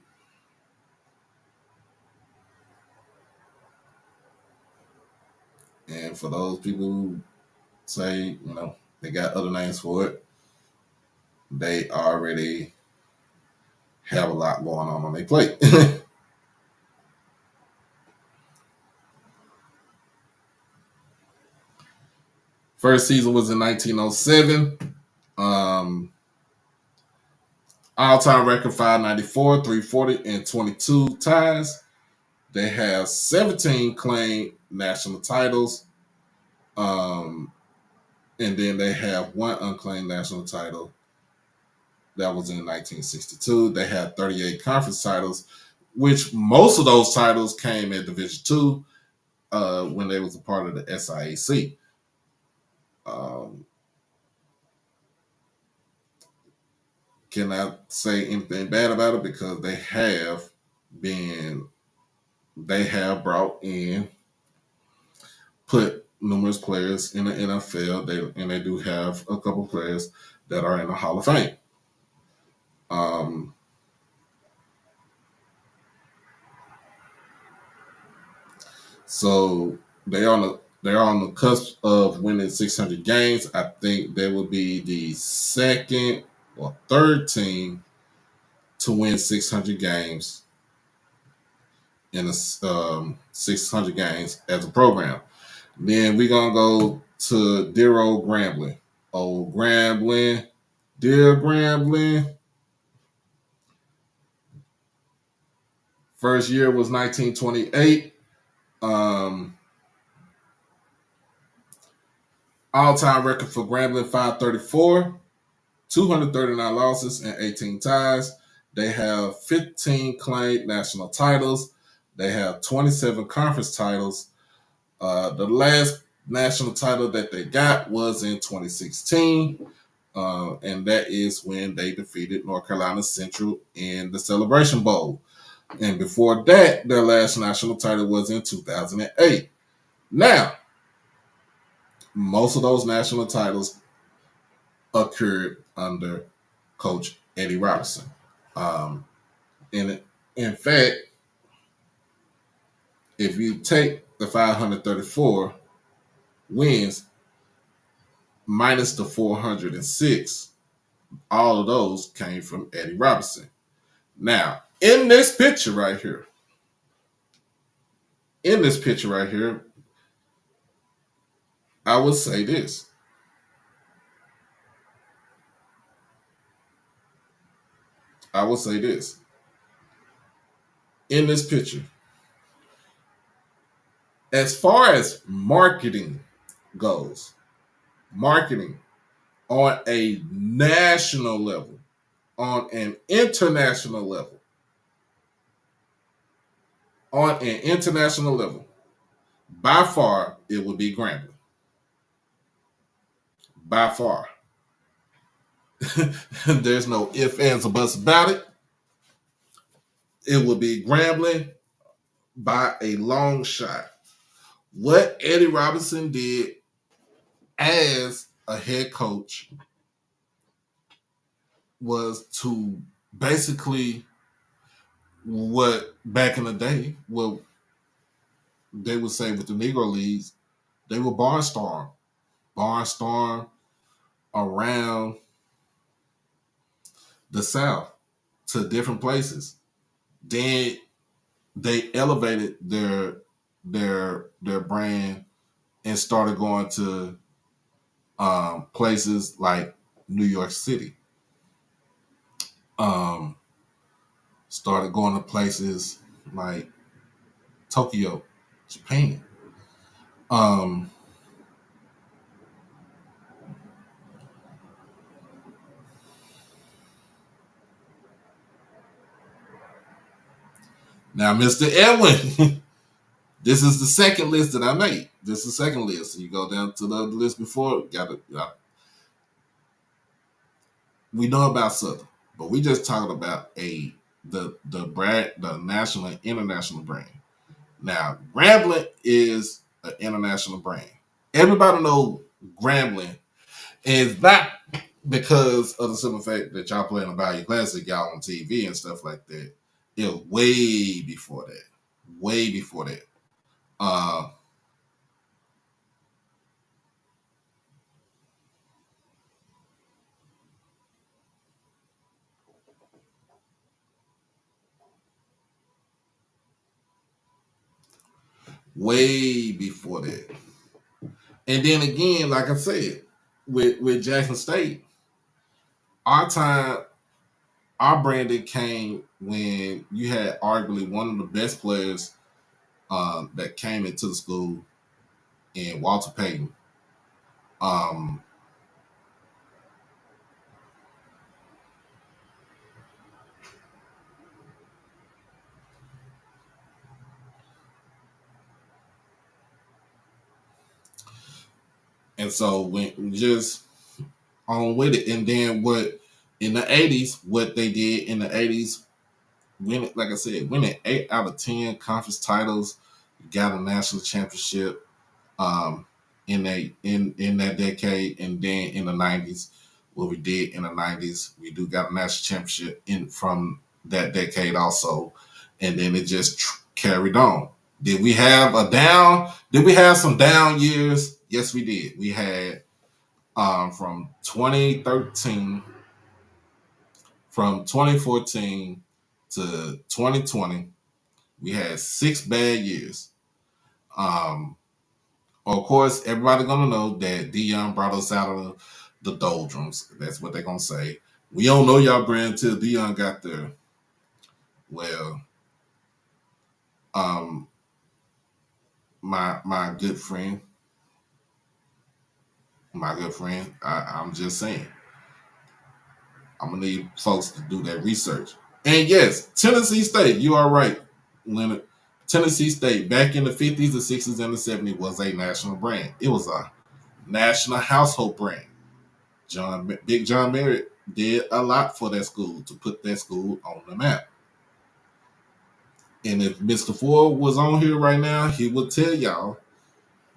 And for those people who say, they got other names for it, they already have a lot going on their plate. First season was in 1907. All-time record 594, 340, and 22 ties. They have 17 claimed national titles. And then they have 1 unclaimed national title. That was in 1962. They had 38 conference titles, which most of those titles came in Division II when they was a part of the SIAC. Cannot say anything bad about it because they have put numerous players in the NFL. They do have a couple players that are in the Hall of Fame. So they on They're on the cusp of winning 600 games. I think they will be the second or third team to win 600 games in a 600 games as a program. Then we're gonna go to dear old Grambling. Old Grambling, dear Grambling. First year was 1928. All-time record for Grambling 534, 239 losses and 18 ties. They have 15 claimed national titles. They have 27 conference titles. The last national title that they got was in 2016, and that is when they defeated North Carolina Central in the Celebration Bowl. And before that, their last national title was in 2008. Now, most of those national titles occurred under Coach Eddie Robinson. In fact, if you take the 534 wins minus the 406, all of those came from Eddie Robinson. Now, in this picture right here, I would say this. In this picture, as far as marketing goes, marketing on a national level, on an international level, by far, it would be Grambling. By far. There's no ifs, ands, or buts about it. It would be Grambling by a long shot. What Eddie Robinson did as a head coach was to basically what back in the day, what they would say with the Negro Leagues, they would barnstorm around the South to different places. Then they elevated their brand and started going to places like New York City. Started going to places like Tokyo, Japan. Now, Mr. Edwin, this is the second list that I made. This is the second list. You go down to the other list before. We know about Southern, but we just talking about the national and international brand. Now, Grambling is an international brand. Everybody knows Grambling, and it's not because of the simple fact that y'all playing a Value Classic, y'all on TV and stuff like that. It was way before that. Way before that. Way before that. And then again, like I said, with Jackson State, our branding came when you had arguably one of the best players that came into the school in Walter Payton. And so when just on with it, and then what in the 80s, what they did in the 80s, winning, like I said, winning 8 out of 10 conference titles, got a national championship in that decade, and then in the 90s, what we did in the 90s, we do got a national championship from that decade also, and then it just carried on. Did we have a down? Did we have some down years? Yes, we did. We had from 2013, from 2014 to 2020, we had 6 bad years. Um, of course, everybody gonna know that Dion brought us out of the doldrums. That's what they're gonna say. We don't know y'all brand until Dion got there. Well, um, my good friend, I'm just saying, I'm gonna need folks to do that research. And yes, Tennessee State, you are right, Leonard. Tennessee State back in the 50s, the 60s, and the 70s was a national brand. It was a national household brand. Big John Merritt did a lot for that school to put that school on the map. And if Mr. Ford was on here right now, he would tell y'all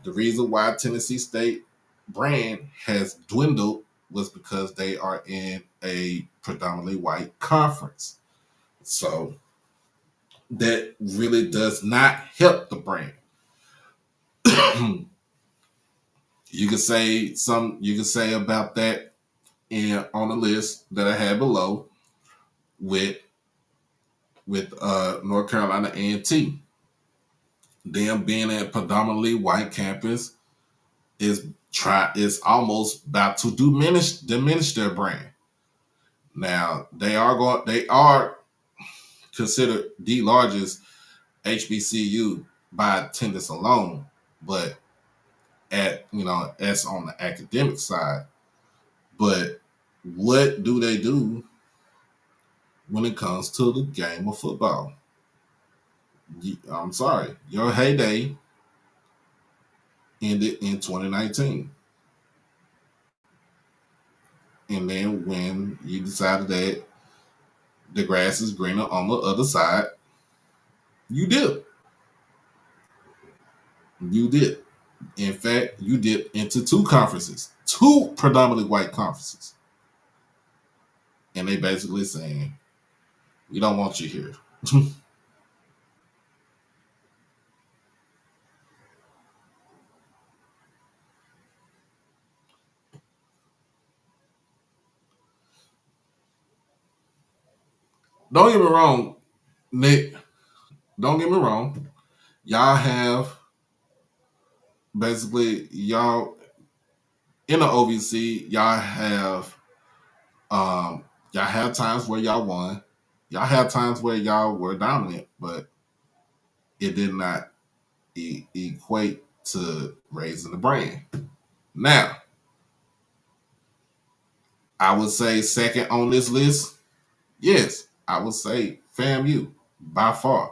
the reason why Tennessee State brand has dwindled was because they are in a predominantly white conference. So that really does not help the brand. You can say about that on the list that I had below with North Carolina A&T. Them being a predominantly white campus is almost about to diminish their brand. Now they are considered the largest HBCU by attendance alone, but that's on the academic side. But what do they do when it comes to the game of football? I'm sorry, your heyday ended in 2019. And then when you decided that the grass is greener on the other side, you did. You did. In fact, you dipped into two predominantly white conferences. And they basically saying, we don't want you here. Don't get me wrong, Nick. Don't get me wrong. Y'all have basically y'all in the OVC. Y'all have times where y'all won. Y'all have times where y'all were dominant, but it did not equate to raising the brand. Now, I would say second on this list. Yes, I would say FAMU by far.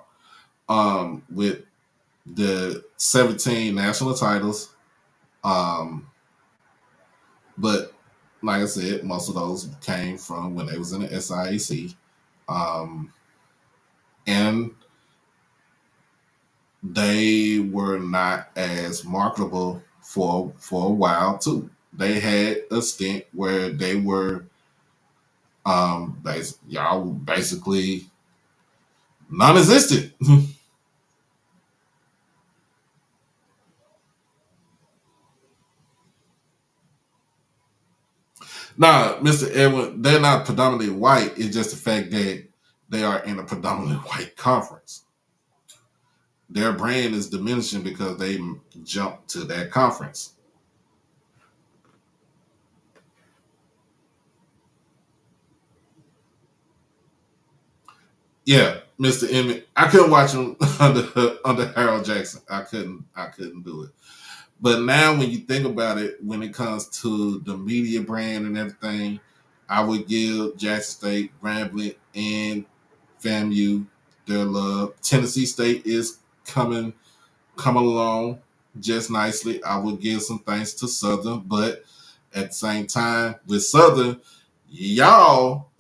With the 17 national titles. But like I said, most of those came from when they was in the SIAC. And they were not as marketable for a while too. They had a stint where they were y'all basically non-existent. Nah, Mr. Edwin, they're not predominantly white. It's just the fact that they are in a predominantly white conference. Their brand is diminishing because they jumped to that conference. Yeah, Mr. Emmett. I couldn't watch him under Harold Jackson. I couldn't do it. But now when you think about it, when it comes to the media brand and everything, I would give Jackson State, Grambling, and FAMU their love. Tennessee State is coming along just nicely. I would give some thanks to Southern, but at the same time, with Southern, y'all,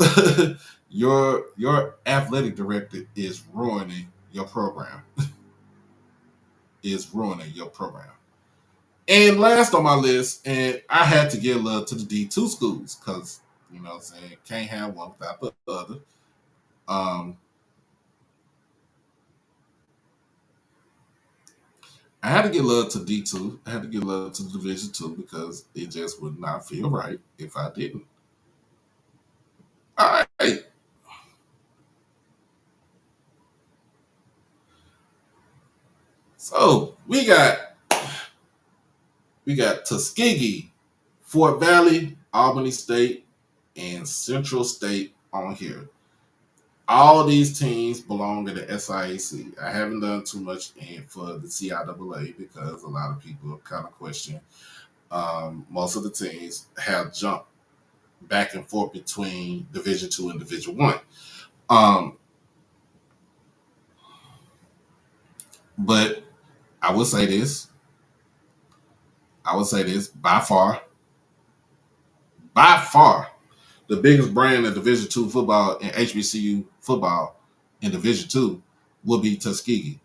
your athletic director is ruining your program. Is ruining your program. And last on my list, and I had to give love to the D2 schools because, you know what I'm saying, can't have one without the other. Um, I had to get love to D2. I had to get love to Division Two because it just would not feel right if I didn't. All right. So we got Tuskegee, Fort Valley, Albany State, and Central State on here. All these teams belong in the SIAC. I haven't done too much for the CIAA because a lot of people kind of question. Most of the teams have jumped back and forth between Division Two and Division One. Um, but I will say this. I would say this by far, the biggest brand of Division Two football and HBCU football in Division Two will be Tuskegee.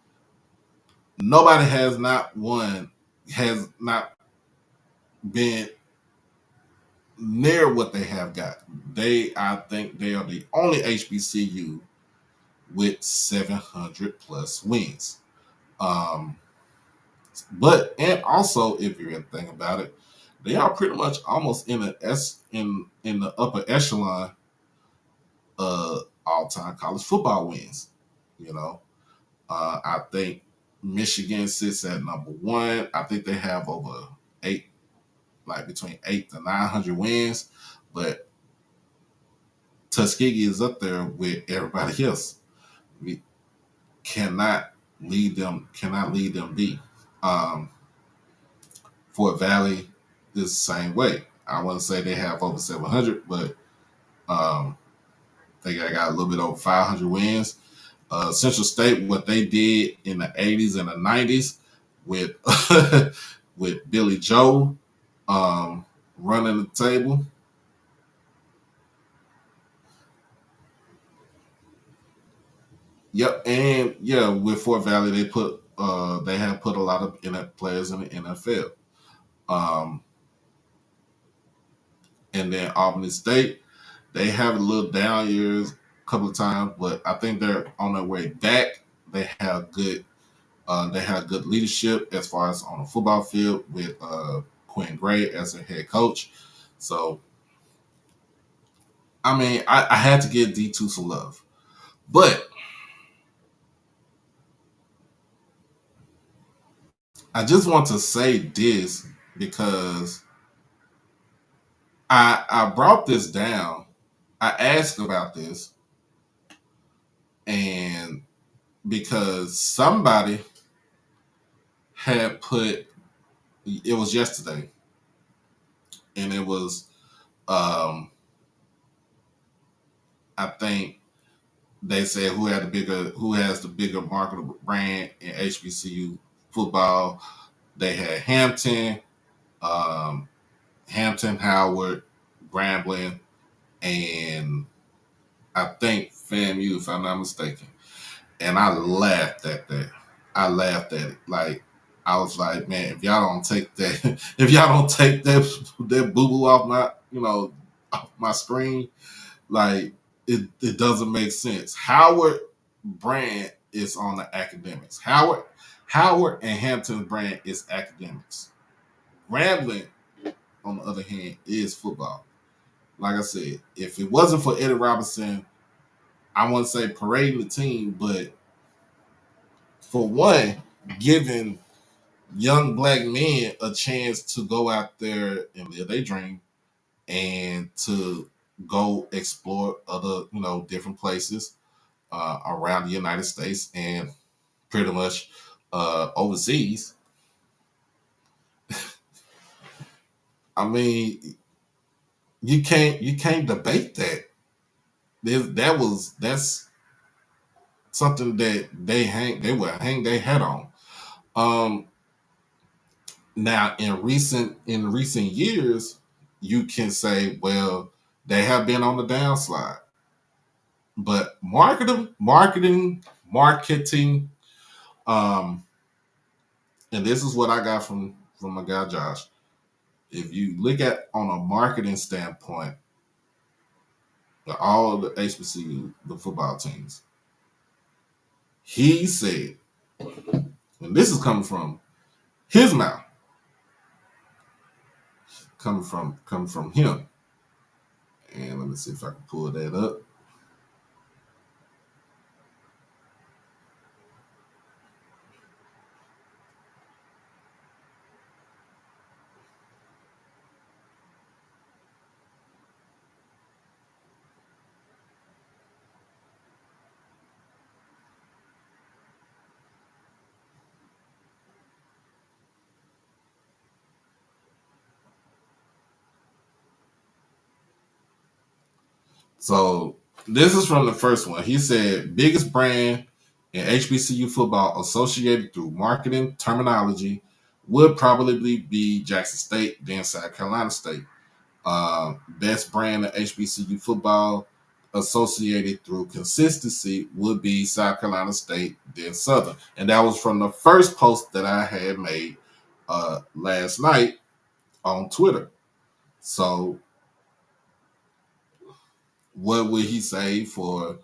Nobody has not been near what they have got. I think they are the only HBCU with 700 plus wins. Um, and also, if you really think about it, they are pretty much almost in the upper echelon all time college football wins. You know, I think Michigan sits at number one. I think they have over eight, like between 8 to 900 wins, but Tuskegee is up there with everybody else. We cannot lead them be. Um, Fort Valley is the same way. I wouldn't say they have over 700, but um, they got a little bit over 500 wins. Central State, what they did in the 80s and the 90s with with Billy Joe running the table. Yep, and yeah, with Fort Valley, they have put a lot of players in the NFL. Um, and then Albany State, they have a little down years a couple of times, but I think they're on their way back. They have good leadership as far as on the football field with Quinn Gray as their head coach. So I mean, I had to give D2 some love, but I just want to say this because I brought this down. I asked about this, and because somebody had put it was yesterday, and it was I think they said who has the bigger marketable brand in HBCU football. They had um, Hampton, Howard, Grambling, and I think FAMU, if I'm not mistaken. And I laughed at that. I laughed at it. Like I was like, man, if y'all don't take that, if y'all don't take that boo boo off off my screen, like it doesn't make sense. Howard brand is on the academics. Howard and Hampton's brand is academics. Grambling, on the other hand, is football. Like I said, if it wasn't for Eddie Robinson, I wouldn't say parading the team, but for one, giving young black men a chance to go out there and live their dream and to go explore other, different places around the United States and pretty much overseas. I mean, you can't debate that. That's something that they will hang their hat on. Um, Now, in recent years, you can say, well, they have been on the downslide, but marketing, um, and this is what I got from my guy Josh. If you look at on a marketing standpoint, all of the HBCU, the football teams, he said, and this is coming from his mouth, coming from him. And let me see if I can pull that up. So this is from the first one. He said, biggest brand in HBCU football associated through marketing terminology would probably be Jackson State, then South Carolina State. Best brand of HBCU football associated through consistency would be South Carolina State, then Southern. And that was from the first post that I had made last night on Twitter. So what would he say for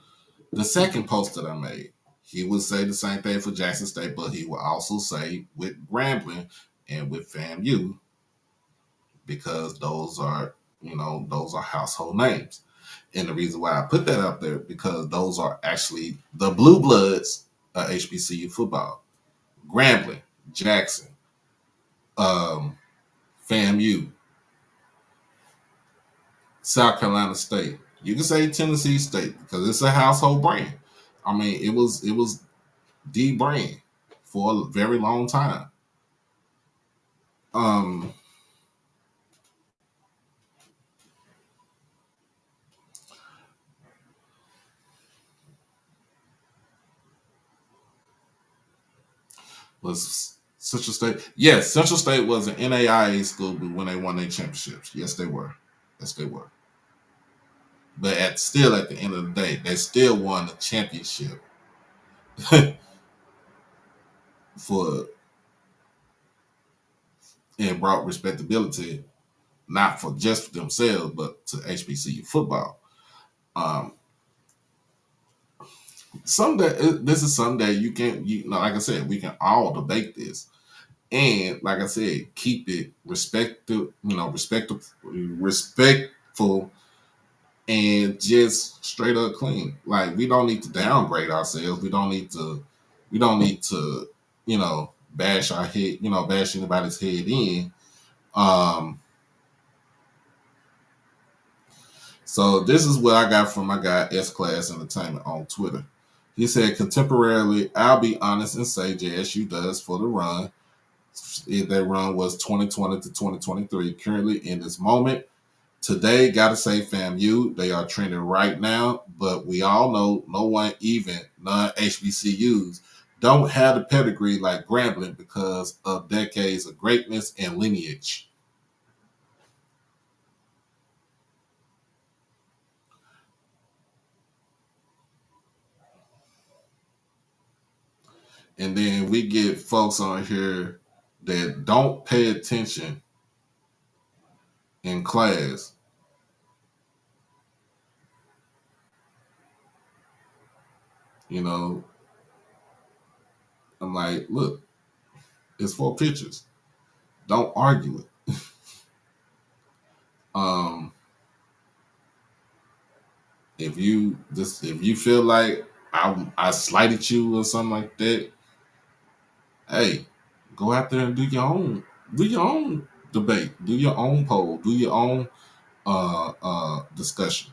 the second post that I made? He would say the same thing for Jackson State, but he would also say with Grambling and with FAMU, because those are household names. And the reason why I put that up there, because those are actually the blue bloods of HBCU football. Grambling, Jackson, FAMU, South Carolina State. You can say Tennessee State because it's a household brand. I mean, it was the brand for a very long time. Um, was Central State? Yes, Central State was an NAIA school when they won their championships. Yes, they were. Yes, they were. But at the end of the day, they still won the championship for and brought respectability not for just for themselves but to HBCU football. Um, this is something that like I said, we can all debate this, and like I said, keep it respectful, and just straight up clean. Like we don't need to downgrade ourselves. We don't need to bash our head, bash anybody's head in. Um, so this is what I got from my guy S Class Entertainment on Twitter. He said, contemporarily, I'll be honest and say JSU does for the run. Their run was 2020 to 2023. Currently in this moment, today, gotta say FAMU, they are trending right now, but we all know no one, even non-HBCUs, don't have the pedigree like Grambling because of decades of greatness and lineage. And then we get folks on here that don't pay attention in class. You know, I'm like, look, it's 4 pictures. Don't argue it. Um, if you feel like I slighted you or something like that, hey, go out there and do your own debate, do your own poll, do your own discussion.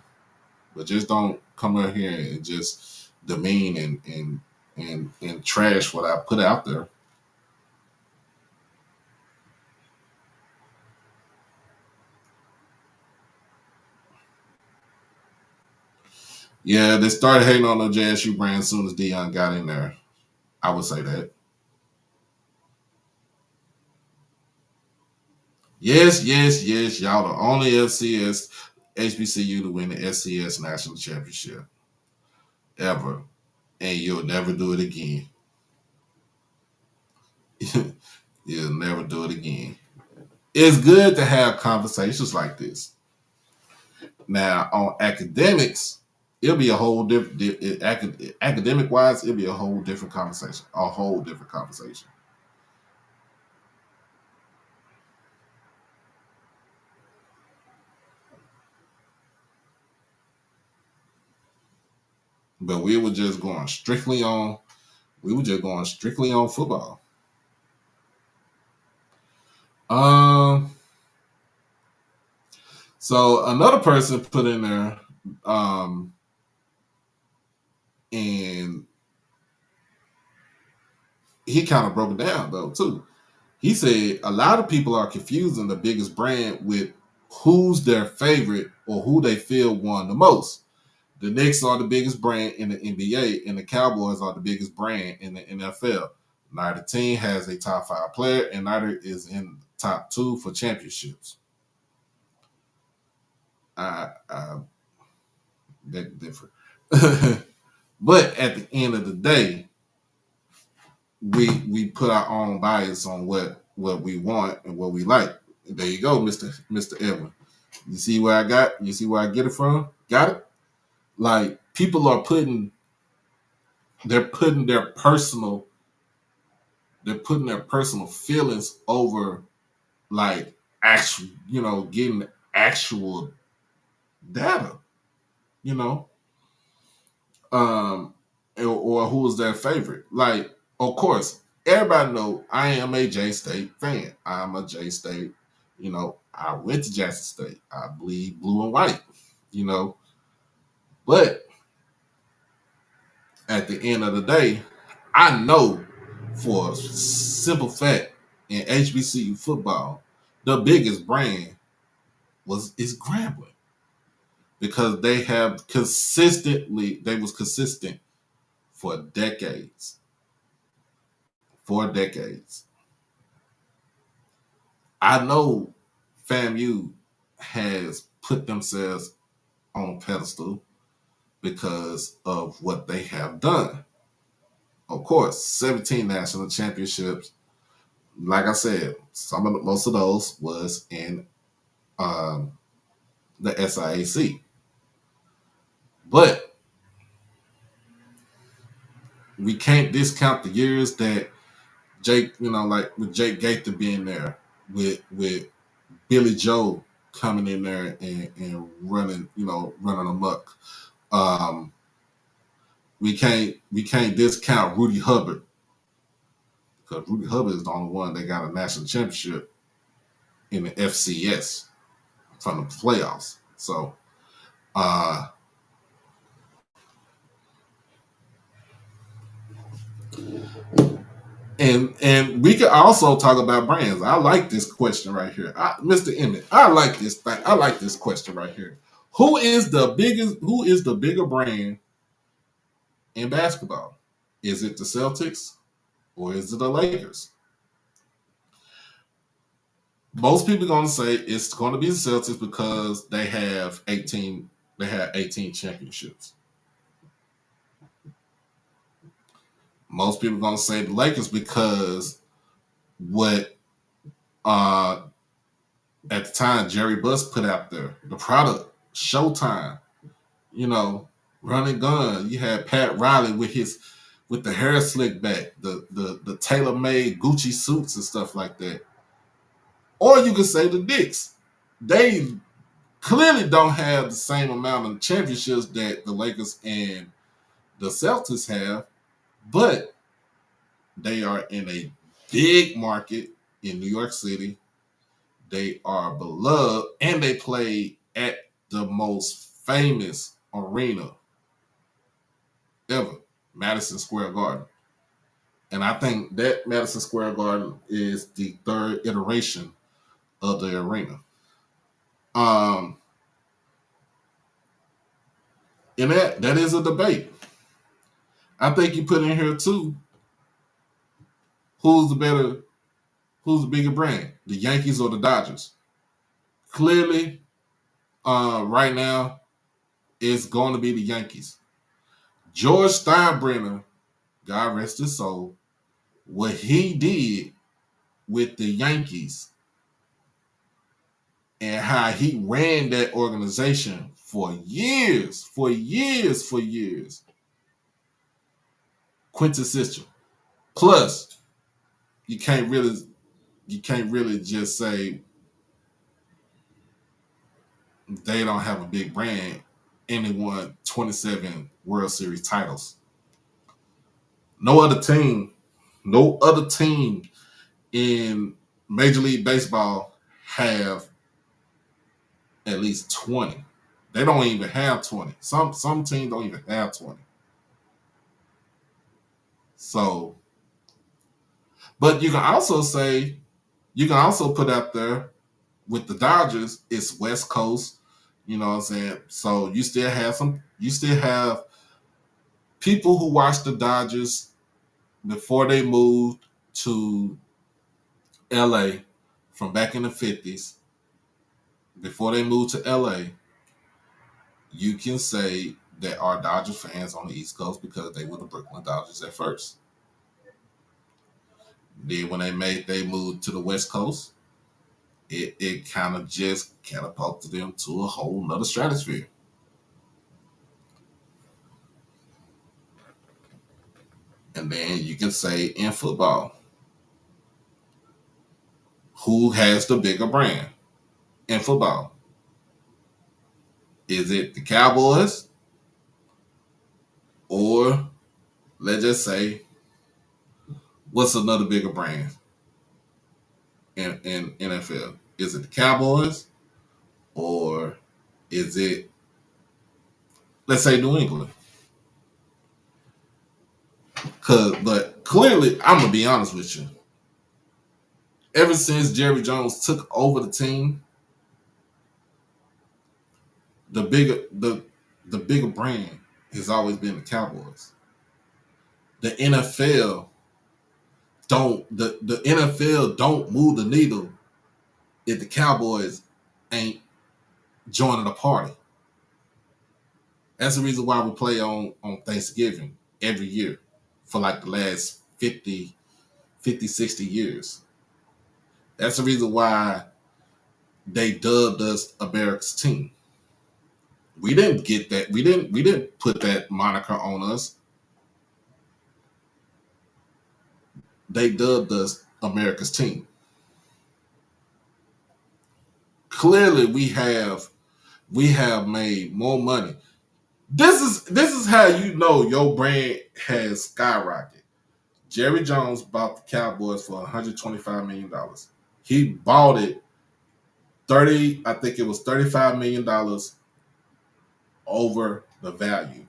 But just don't come out here and just demean and trash what I put out there. Yeah, they started hating on the JSU brand as soon as Dion got in there. I would say that. Yes, yes, yes. Y'all the only FCS HBCU to win the SCS National Championship ever. And you'll never do it again. You'll never do it again. It's good to have conversations like this. Now, on academics, it'll be a whole different, academic wise, it'll be a whole different conversation. A whole different conversation. but we were just going strictly on. We were just going strictly on football. Um. So another person put in there, um, and he kind of broke it down though too. He said a lot of people are confusing the biggest brand with who's their favorite or who they feel won the most. The Knicks are the biggest brand in the NBA, and the Cowboys are the biggest brand in the NFL. Neither team has a top 5 player, and neither is in top 2 for championships. I beg to differ. But at the end of the day, we put our own bias on what we want and what we like. There you go, Mr. Edwin. You see where I got? You see where I get it from? Got it? Like people are putting their personal feelings over like actual, getting actual data, you know, or who's their favorite. Like, of course, everybody know I am a J State fan. I'm a J State, I went to Jackson State. I bleed blue and white, you know, but at the end of the day, I know for a simple fact in HBCU football, the biggest brand is Grambling because they was consistent for decades. For decades. I know FAMU has put themselves on a pedestal because of what they have done. Of course, 17 national championships. Like I said, most of those was in um, the SIAC. But we can't discount the years that Jake, like with Jake Gaither being there, with Billy Joe coming in there and running, running amok. Um, we can't discount Rudy Hubbard because Rudy Hubbard is the only one that got a national championship in the FCS from the playoffs. So uh, and we could also talk about brands. I like this question right here, Mr. Emmett. I like this thing. I like this question right here. Who is the biggest? Who is the bigger brand in basketball? Is it the Celtics or is it the Lakers? Most people are going to say it's going to be the Celtics because they have 18. They have 18 championships. Most people are going to say the Lakers because what uh, at the time Jerry Buss put out there, the product, Showtime, run and gun. You had Pat Riley with the hair slick back, the tailor made Gucci suits and stuff like that. Or you could say the Knicks. They clearly don't have the same amount of championships that the Lakers and the Celtics have, but they are in a big market in New York City. They are beloved and they play at the most famous arena ever, Madison Square Garden. And I think that Madison Square Garden is the third iteration of the arena. Um, and that is a debate. I think you put in here too. Who's the bigger brand? The Yankees or the Dodgers? Clearly, right now, it's going to be the Yankees. George Steinbrenner, God rest his soul, what he did with the Yankees and how he ran that organization for years, quintessential. Plus, you can't really just say they don't have a big brand. and they won 27 World Series titles. No other team in Major League Baseball have at least 20. They don't even have 20. Some teams don't even have 20. So, but you can also put out there with the Dodgers, it's West Coast, you know what I'm saying? So you still have people who watched the Dodgers before they moved to LA from back in the 50s. Before they moved to LA, you can say there are Dodgers fans on the East Coast because they were the Brooklyn Dodgers at first. Then when they moved to the West Coast, it kind of just catapulted them to a whole nother stratosphere. And then you can say in football, who has the bigger brand in football? Is it the Cowboys? Or let's just say, what's another bigger brand in NFL? Is it the Cowboys? Or is it, let's say, New England? But clearly, I'm going to be honest with you. Ever since Jerry Jones took over the team, the bigger brand has always been the Cowboys. The NFL don't move the needle if the Cowboys ain't joining the party. That's the reason why we play on Thanksgiving every year for like the last 50, 60 years. That's the reason why they dubbed us America's team. We didn't get that. We didn't put that moniker on us. They dubbed us America's team. Clearly, we have made more money. This is how you know your brand has skyrocketed. Jerry Jones bought the Cowboys for $125 million. He bought it I think it was $35 million over the value.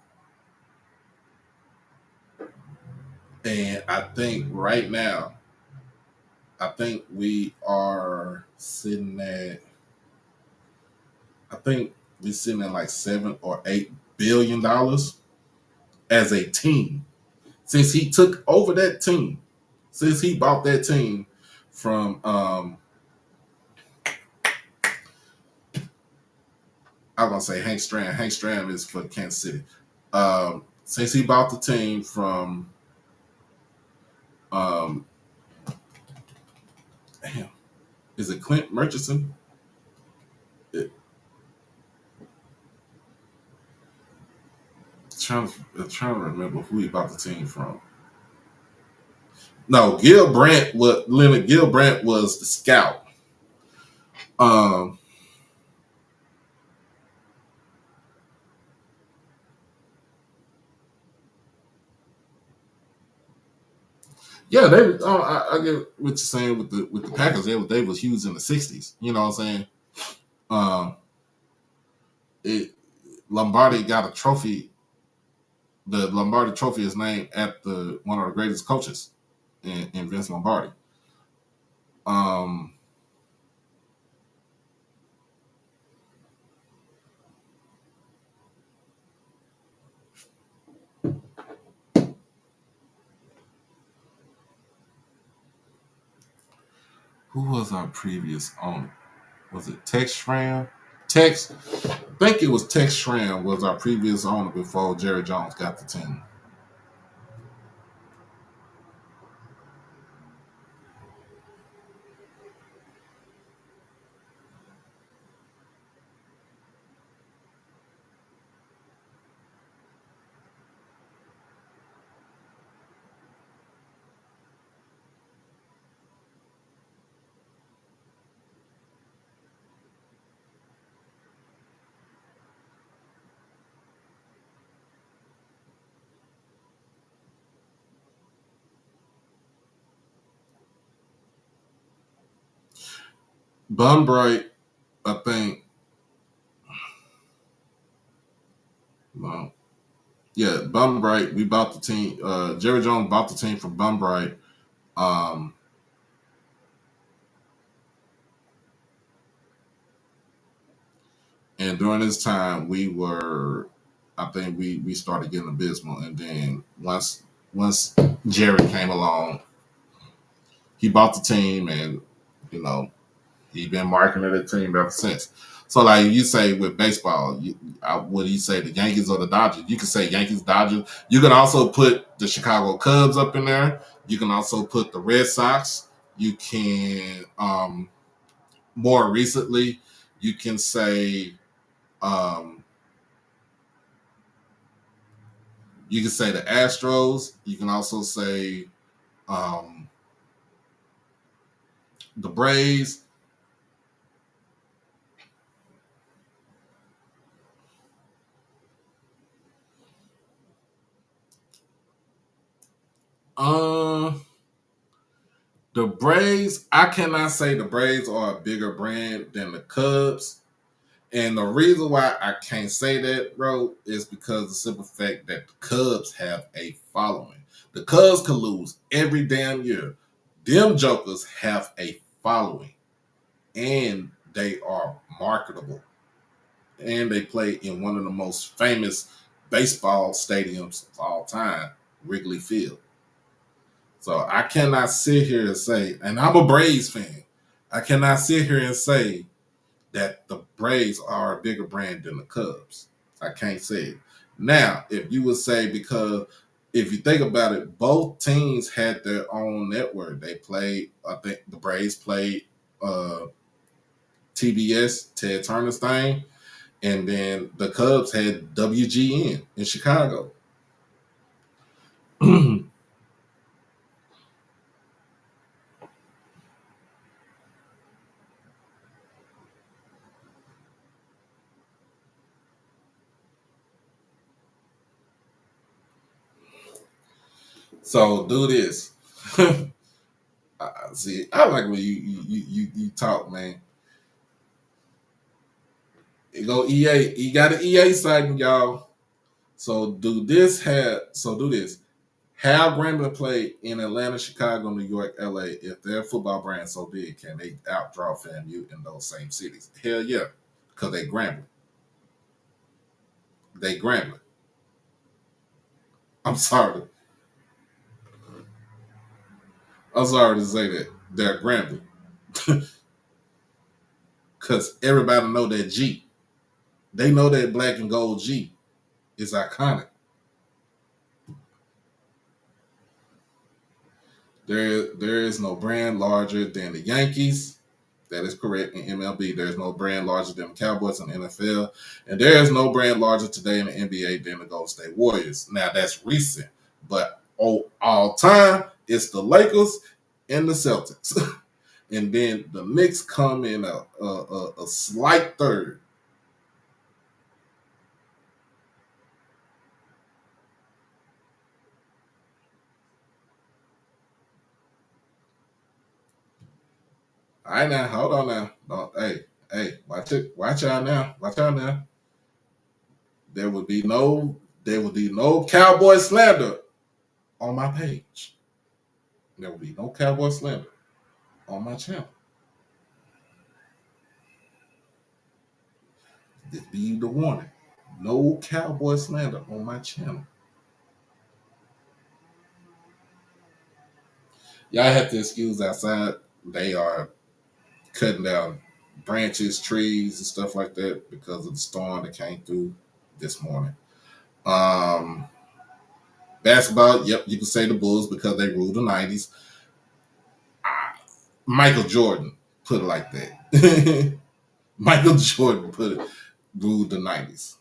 And I think right now, we are sitting at, like $7 or $8 billion as a team. Since he took over that team, since he bought that team from I was gonna say Hank Stram. Hank Stram is for Kansas City. Since he bought the team from is it Clint Murchison? Trying to remember who he bought the team from. No, Leonard Gilbrandt was the scout. Yeah, I get what you're saying with the Packers. They was huge in the '60s. You know what I'm saying? Lombardi got a trophy. The Lombardi Trophy is named after one of the greatest coaches in Vince Lombardi. Who was our previous owner? Was it Tex Schramm? I think it was Tex Schramm was our previous owner before Jerry Jones got the team. Bum Bright, I think. Well, yeah, Bum Bright. We bought the team. Jerry Jones bought the team from Bum Bright. Um, and during this time, I think we started getting abysmal. And then once Jerry came along, he bought the team, and you know he been marketing the team ever since. So, like you say with baseball, what do you say, the Yankees or the Dodgers? You can say Yankees, Dodgers. You can also put the Chicago Cubs up in there. You can also put the Red Sox. You can, more recently, you can say, um, the Astros. You can also say um, the Braves. Uh, the Braves. I cannot say the Braves are a bigger brand than the Cubs. And the reason why I can't say that, bro, is because of the simple fact that the Cubs have a following. The Cubs could lose every damn year. Them jokers have a following, and they are marketable. And they play in one of the most famous baseball stadiums of all time, Wrigley Field. So I cannot sit here and say, and I'm a Braves fan, I cannot sit here and say that the Braves are a bigger brand than the Cubs. I can't say it. Now, if you would say, because if you think about it, both teams had their own network. They played, I think the Braves played uh, TBS, Ted Turner's thing, and then the Cubs had WGN in Chicago. So do this. See, I like when you talk, man. You go EA. You got an EA sighting, y'all. Do this. Have Grambling play in Atlanta, Chicago, New York, LA. If their football brand so big, can they outdraw FAMU in those same cities? Hell yeah, because they Grambling. They Grambling. I'm sorry. I'm sorry to say that they're Grambling because everybody know that G. They know that black and gold G is iconic. There is no brand larger than the Yankees. That is correct in MLB. There is no brand larger than the Cowboys in the NFL. And there is no brand larger today in the NBA than the Golden State Warriors. Now, that's recent. But all time, it's the Lakers and the Celtics. And then the Knicks come in a slight third. All right, now, hold on now. No, hey, watch it. Watch out now. Watch out now. There would be no cowboy slander on my page. There will be no cowboy slander on my channel. This be the warning. No cowboy slander on my channel. Y'all have to excuse outside. They are cutting down branches, trees, and stuff like that because of the storm that came through this morning. Um, Basketball, yep, you can say the Bulls because they ruled the 90s. Michael Jordan put it like that. Michael Jordan ruled the 90s.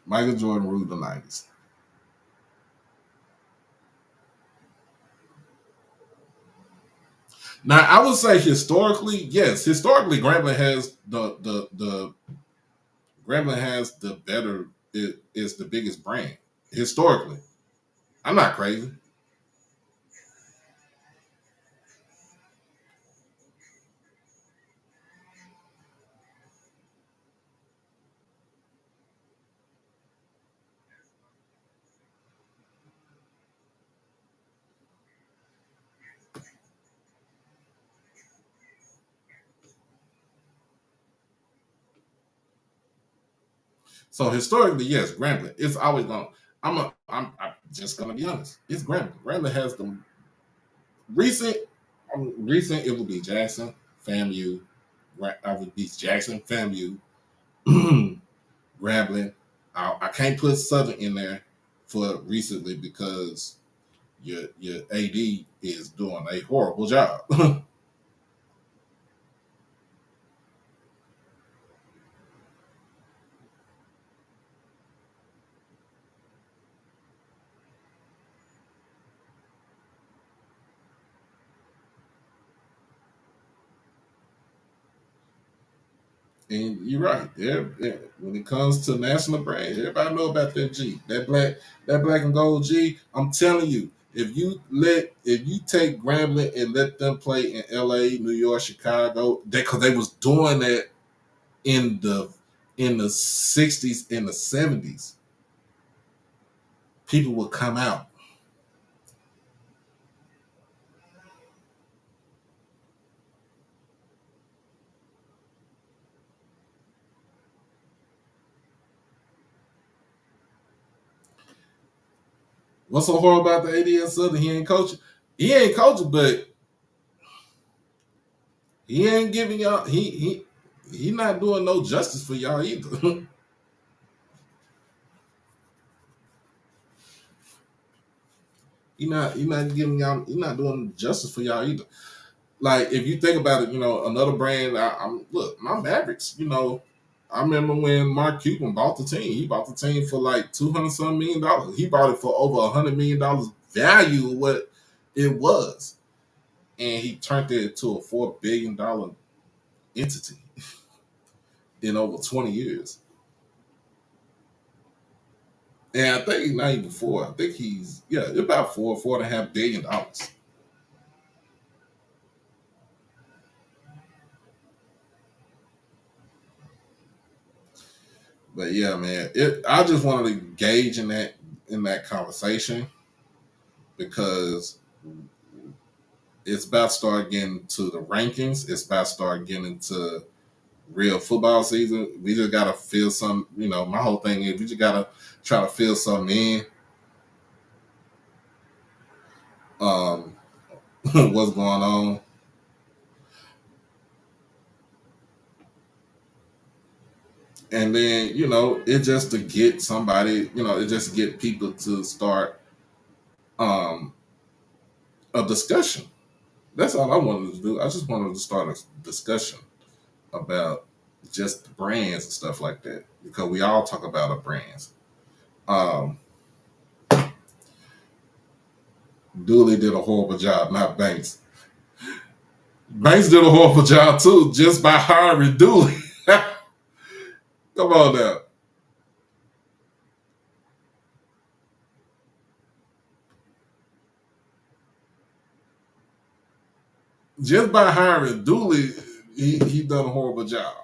Michael Jordan ruled the 90s. Now I would say historically, yes, historically the Grambling has the better it is the biggest brand historically. I'm not crazy. So historically, yes, Grambling. It's always gonna. I'm just gonna be honest. It's Grambling. Grambling has the recent. Recent. It would be Jackson, FAMU. I would be Jackson, FAMU, Grambling. I can't put Southern in there for recently because your AD is doing a horrible job. And you're right. When it comes to national brand, everybody know about that G, that black and gold G. I'm telling you, if you take Grambling and let them play in L.A., New York, Chicago, because they was doing that in the '60s and the '70s, people would come out. What's so horrible about the ADS Southern? He ain't coaching. He ain't coaching, but he ain't giving y'all. He not doing no justice for y'all either. He not giving y'all. He not doing justice for y'all either. Like if you think about it, another brand. I'm look my Mavericks. I remember when Mark Cuban bought the team. He bought the team for like 200 some $1 million. He bought it for over $100 million value of what it was, and he turned it into a $4 billion entity in over 20 years. And I think he's not even four. I think he's about $4.5 billion. But yeah, man, I just wanted to engage in that conversation because it's about to start getting to the rankings. It's about to start getting into real football season. We just gotta feel some. My whole thing is we just gotta try to fill something in. Um, what's going on? And then it just to get somebody. It just to get people to start um, a discussion. That's all I wanted to do. I just wanted to start a discussion about just the brands and stuff like that because we all talk about our brands. Um, Dooley did a horrible job, not Banks. Banks did a horrible job too, just by hiring Dooley. Come on now. Just by hiring Dooley, he done a horrible job.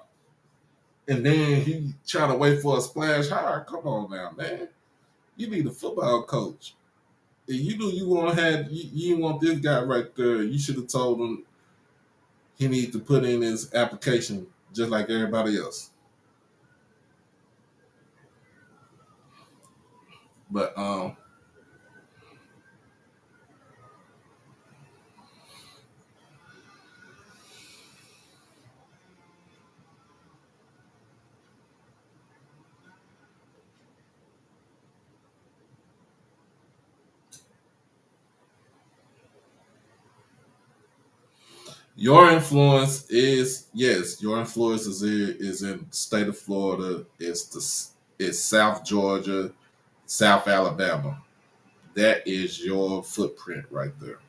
And then he trying to wait for a splash hire. Come on now, man. You need a football coach. If you knew you want to have you didn't want this guy right there, you should have told him he needs to put in his application just like everybody else. But your influence is in the state of Florida. It's South Georgia, South Alabama. That is your footprint right there.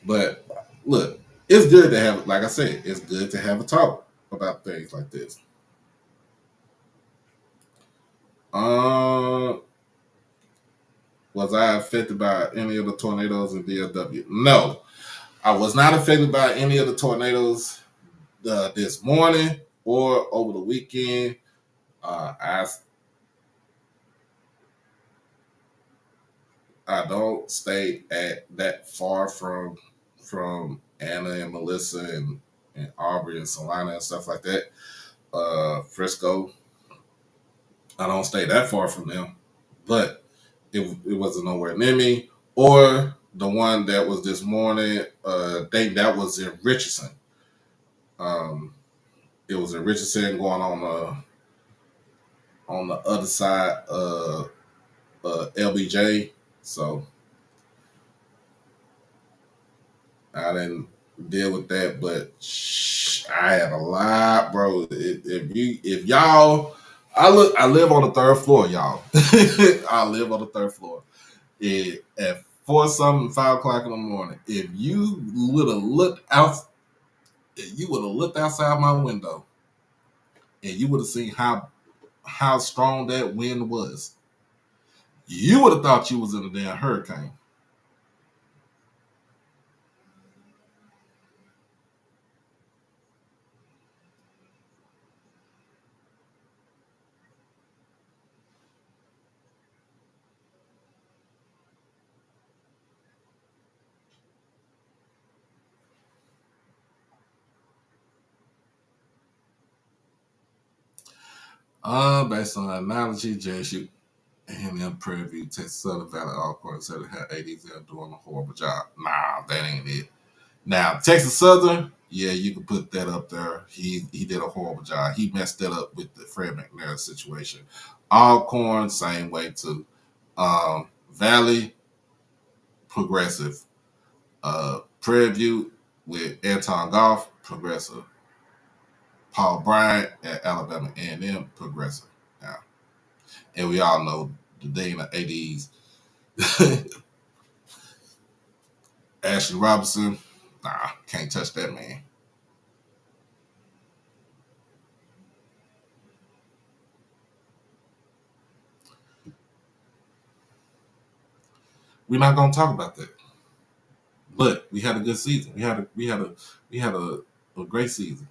But look, it's good to have, like I said, it's good to have a talk about things like this. Uh, was I affected by any of the tornadoes in DFW? No, I was not affected by any of the tornadoes this morning or over the weekend. I don't stay at that far from Anna and Melissa and Aubrey and Solana and stuff like that. Frisco, I don't stay that far from them, but it wasn't nowhere near me. Or the one that was this morning, that was in Richardson. Um, it was in Richardson going on the other side of LBJ. So I didn't deal with that, but I had a lot, bro. If y'all, I live on the third floor, y'all. I live on the third floor. At 4 something, 5 o'clock in the morning. If you would have looked out, if you would have looked outside my window, and you would have seen how strong that wind was, you would have thought you was in a damn hurricane. Based on analogy, JSU A&M Prairie View, Texas Southern Valley Alcorn said it had ADs there doing a horrible job. Nah, that ain't it. Now, Texas Southern, yeah, you can put that up there. He did a horrible job. He messed that up with the Fred McNair situation. Alcorn, same way too. Valley, progressive. Prairie View with Anton Goff, progressive. Paul Bryant at Alabama A&M, progressive. Now, and we all know the Dean of ADs. Ashley Robinson, nah, can't touch that man. We're not gonna talk about that. But we had a good season. We had a great season.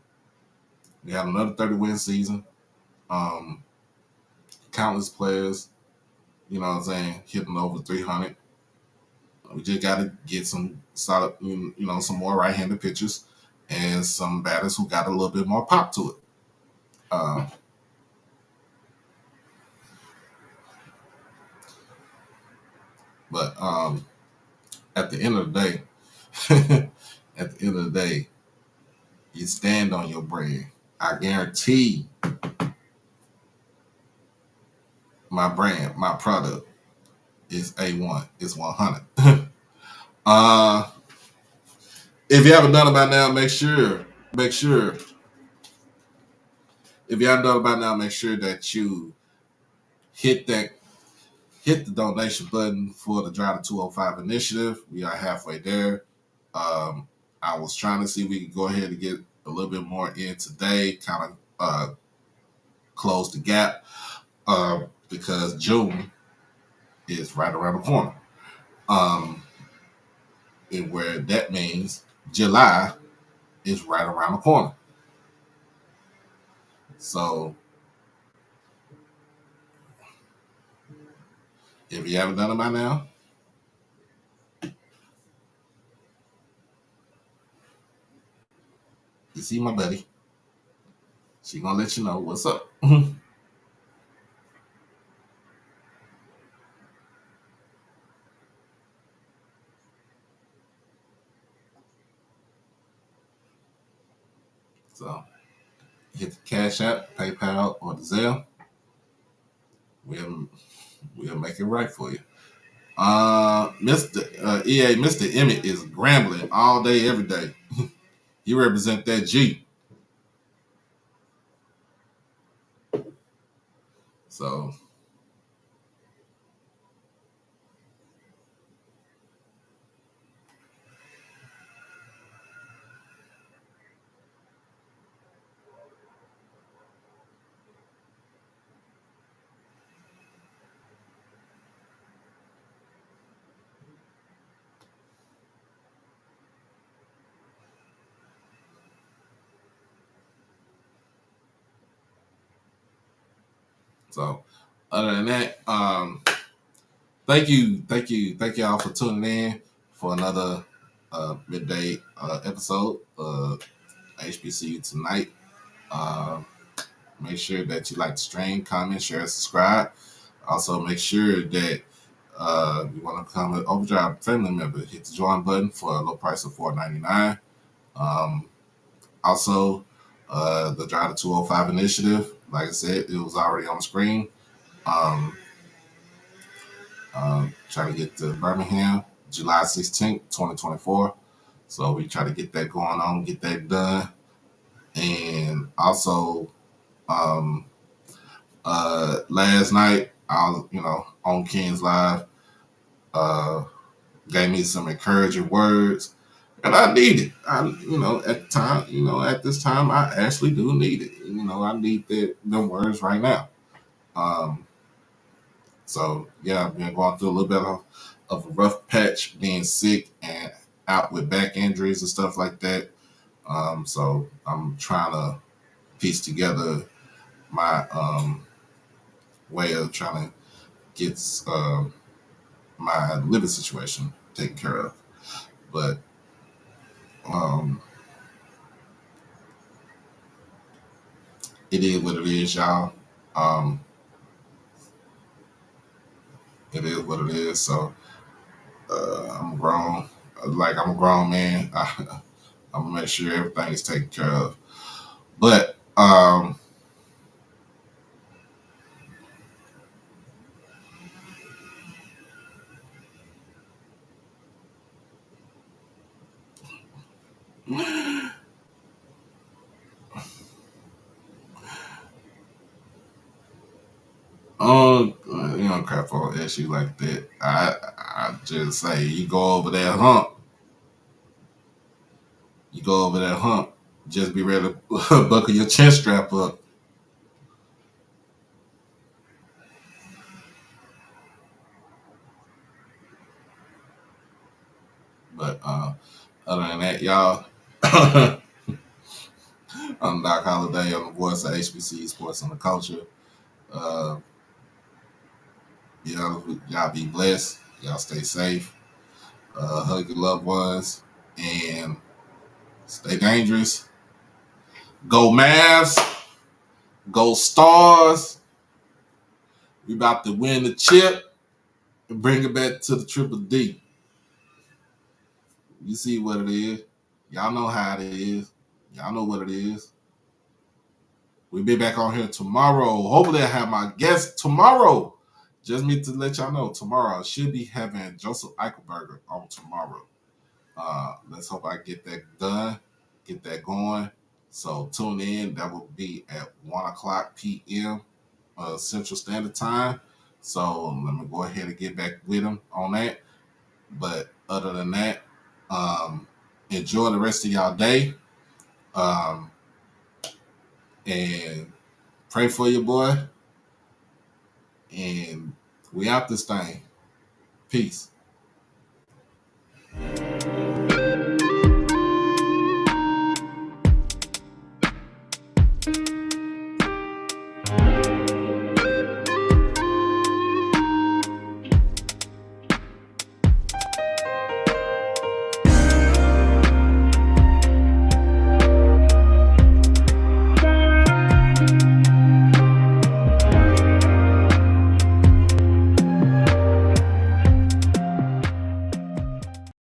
We had another 30-win season. Um, Countless players, you know what I'm saying, hitting over 300. We just got to get some solid, some more right-handed pitchers and some batters who got a little bit more pop to it. Uh, but at the end of the day, at the end of the day, you stand on your brand. I guarantee my brand, my product is A1. It's 100. uh, if you haven't done it by now, make sure. If you haven't done it by now, make sure that you hit the donation button for the Drive to 205 initiative. We are halfway there. I was trying to see if we could go ahead and get a little bit more in today, kind of close the gap, because June is right around the corner. And where that means July is right around the corner. So if you haven't done it by now, you see my buddy. She gonna let you know what's up. So hit the Cash App, PayPal, or the Zelle. We'll make it right for you. Mr. Emmett is Grambling all day, every day. You represent that G. So So other than that, thank y'all for tuning in for another midday episode of HBCU tonight. Make sure that you like the stream, comment, share, subscribe. Also, make sure that you want to become an Overdrive family member. Hit the join button for a low price of $4.99. Also, the Drive to 205 initiative. Like I said, it was already on the screen. Trying to get to Birmingham, July 16th, 2024. So we try to get that going on, get that done. And also, last night I was, on King's Live, gave me some encouraging words, and I need it. At this time, I actually do need it. I need them words right now. So yeah, I've been going through a little bit of a rough patch, being sick and out with back injuries and stuff like that. So I'm trying to piece together my way of trying to get my living situation taken care of. But it is what it is, y'all. It is what it is. So I'm grown. I'm a grown man. I'm gonna make sure everything is taken care of. But crap on an issue like that. I just say you go over that hump. You go over that hump. Just be ready to buckle your chin strap up. But other than that, y'all, I'm Doc Holiday. I'm the voice of HBCU Sports and the Culture. Uh, y'all be blessed. Y'all stay safe. Hug your loved ones and stay dangerous. Go Mavs. Go Stars. We about to win the chip and bring it back to the Triple D. You see what it is. Y'all know how it is. Y'all know what it is. We'll be back on here tomorrow. Hopefully I have my guest tomorrow. Just need to let y'all know, tomorrow I should be having Joseph Eichelberger on tomorrow. Let's hope I get that done, get that going. So tune in. That will be at 1 o'clock p.m. Central Standard Time. So let me go ahead and get back with him on that. But other than that, enjoy the rest of y'all day. And pray for your boy. And we out this thing. Peace.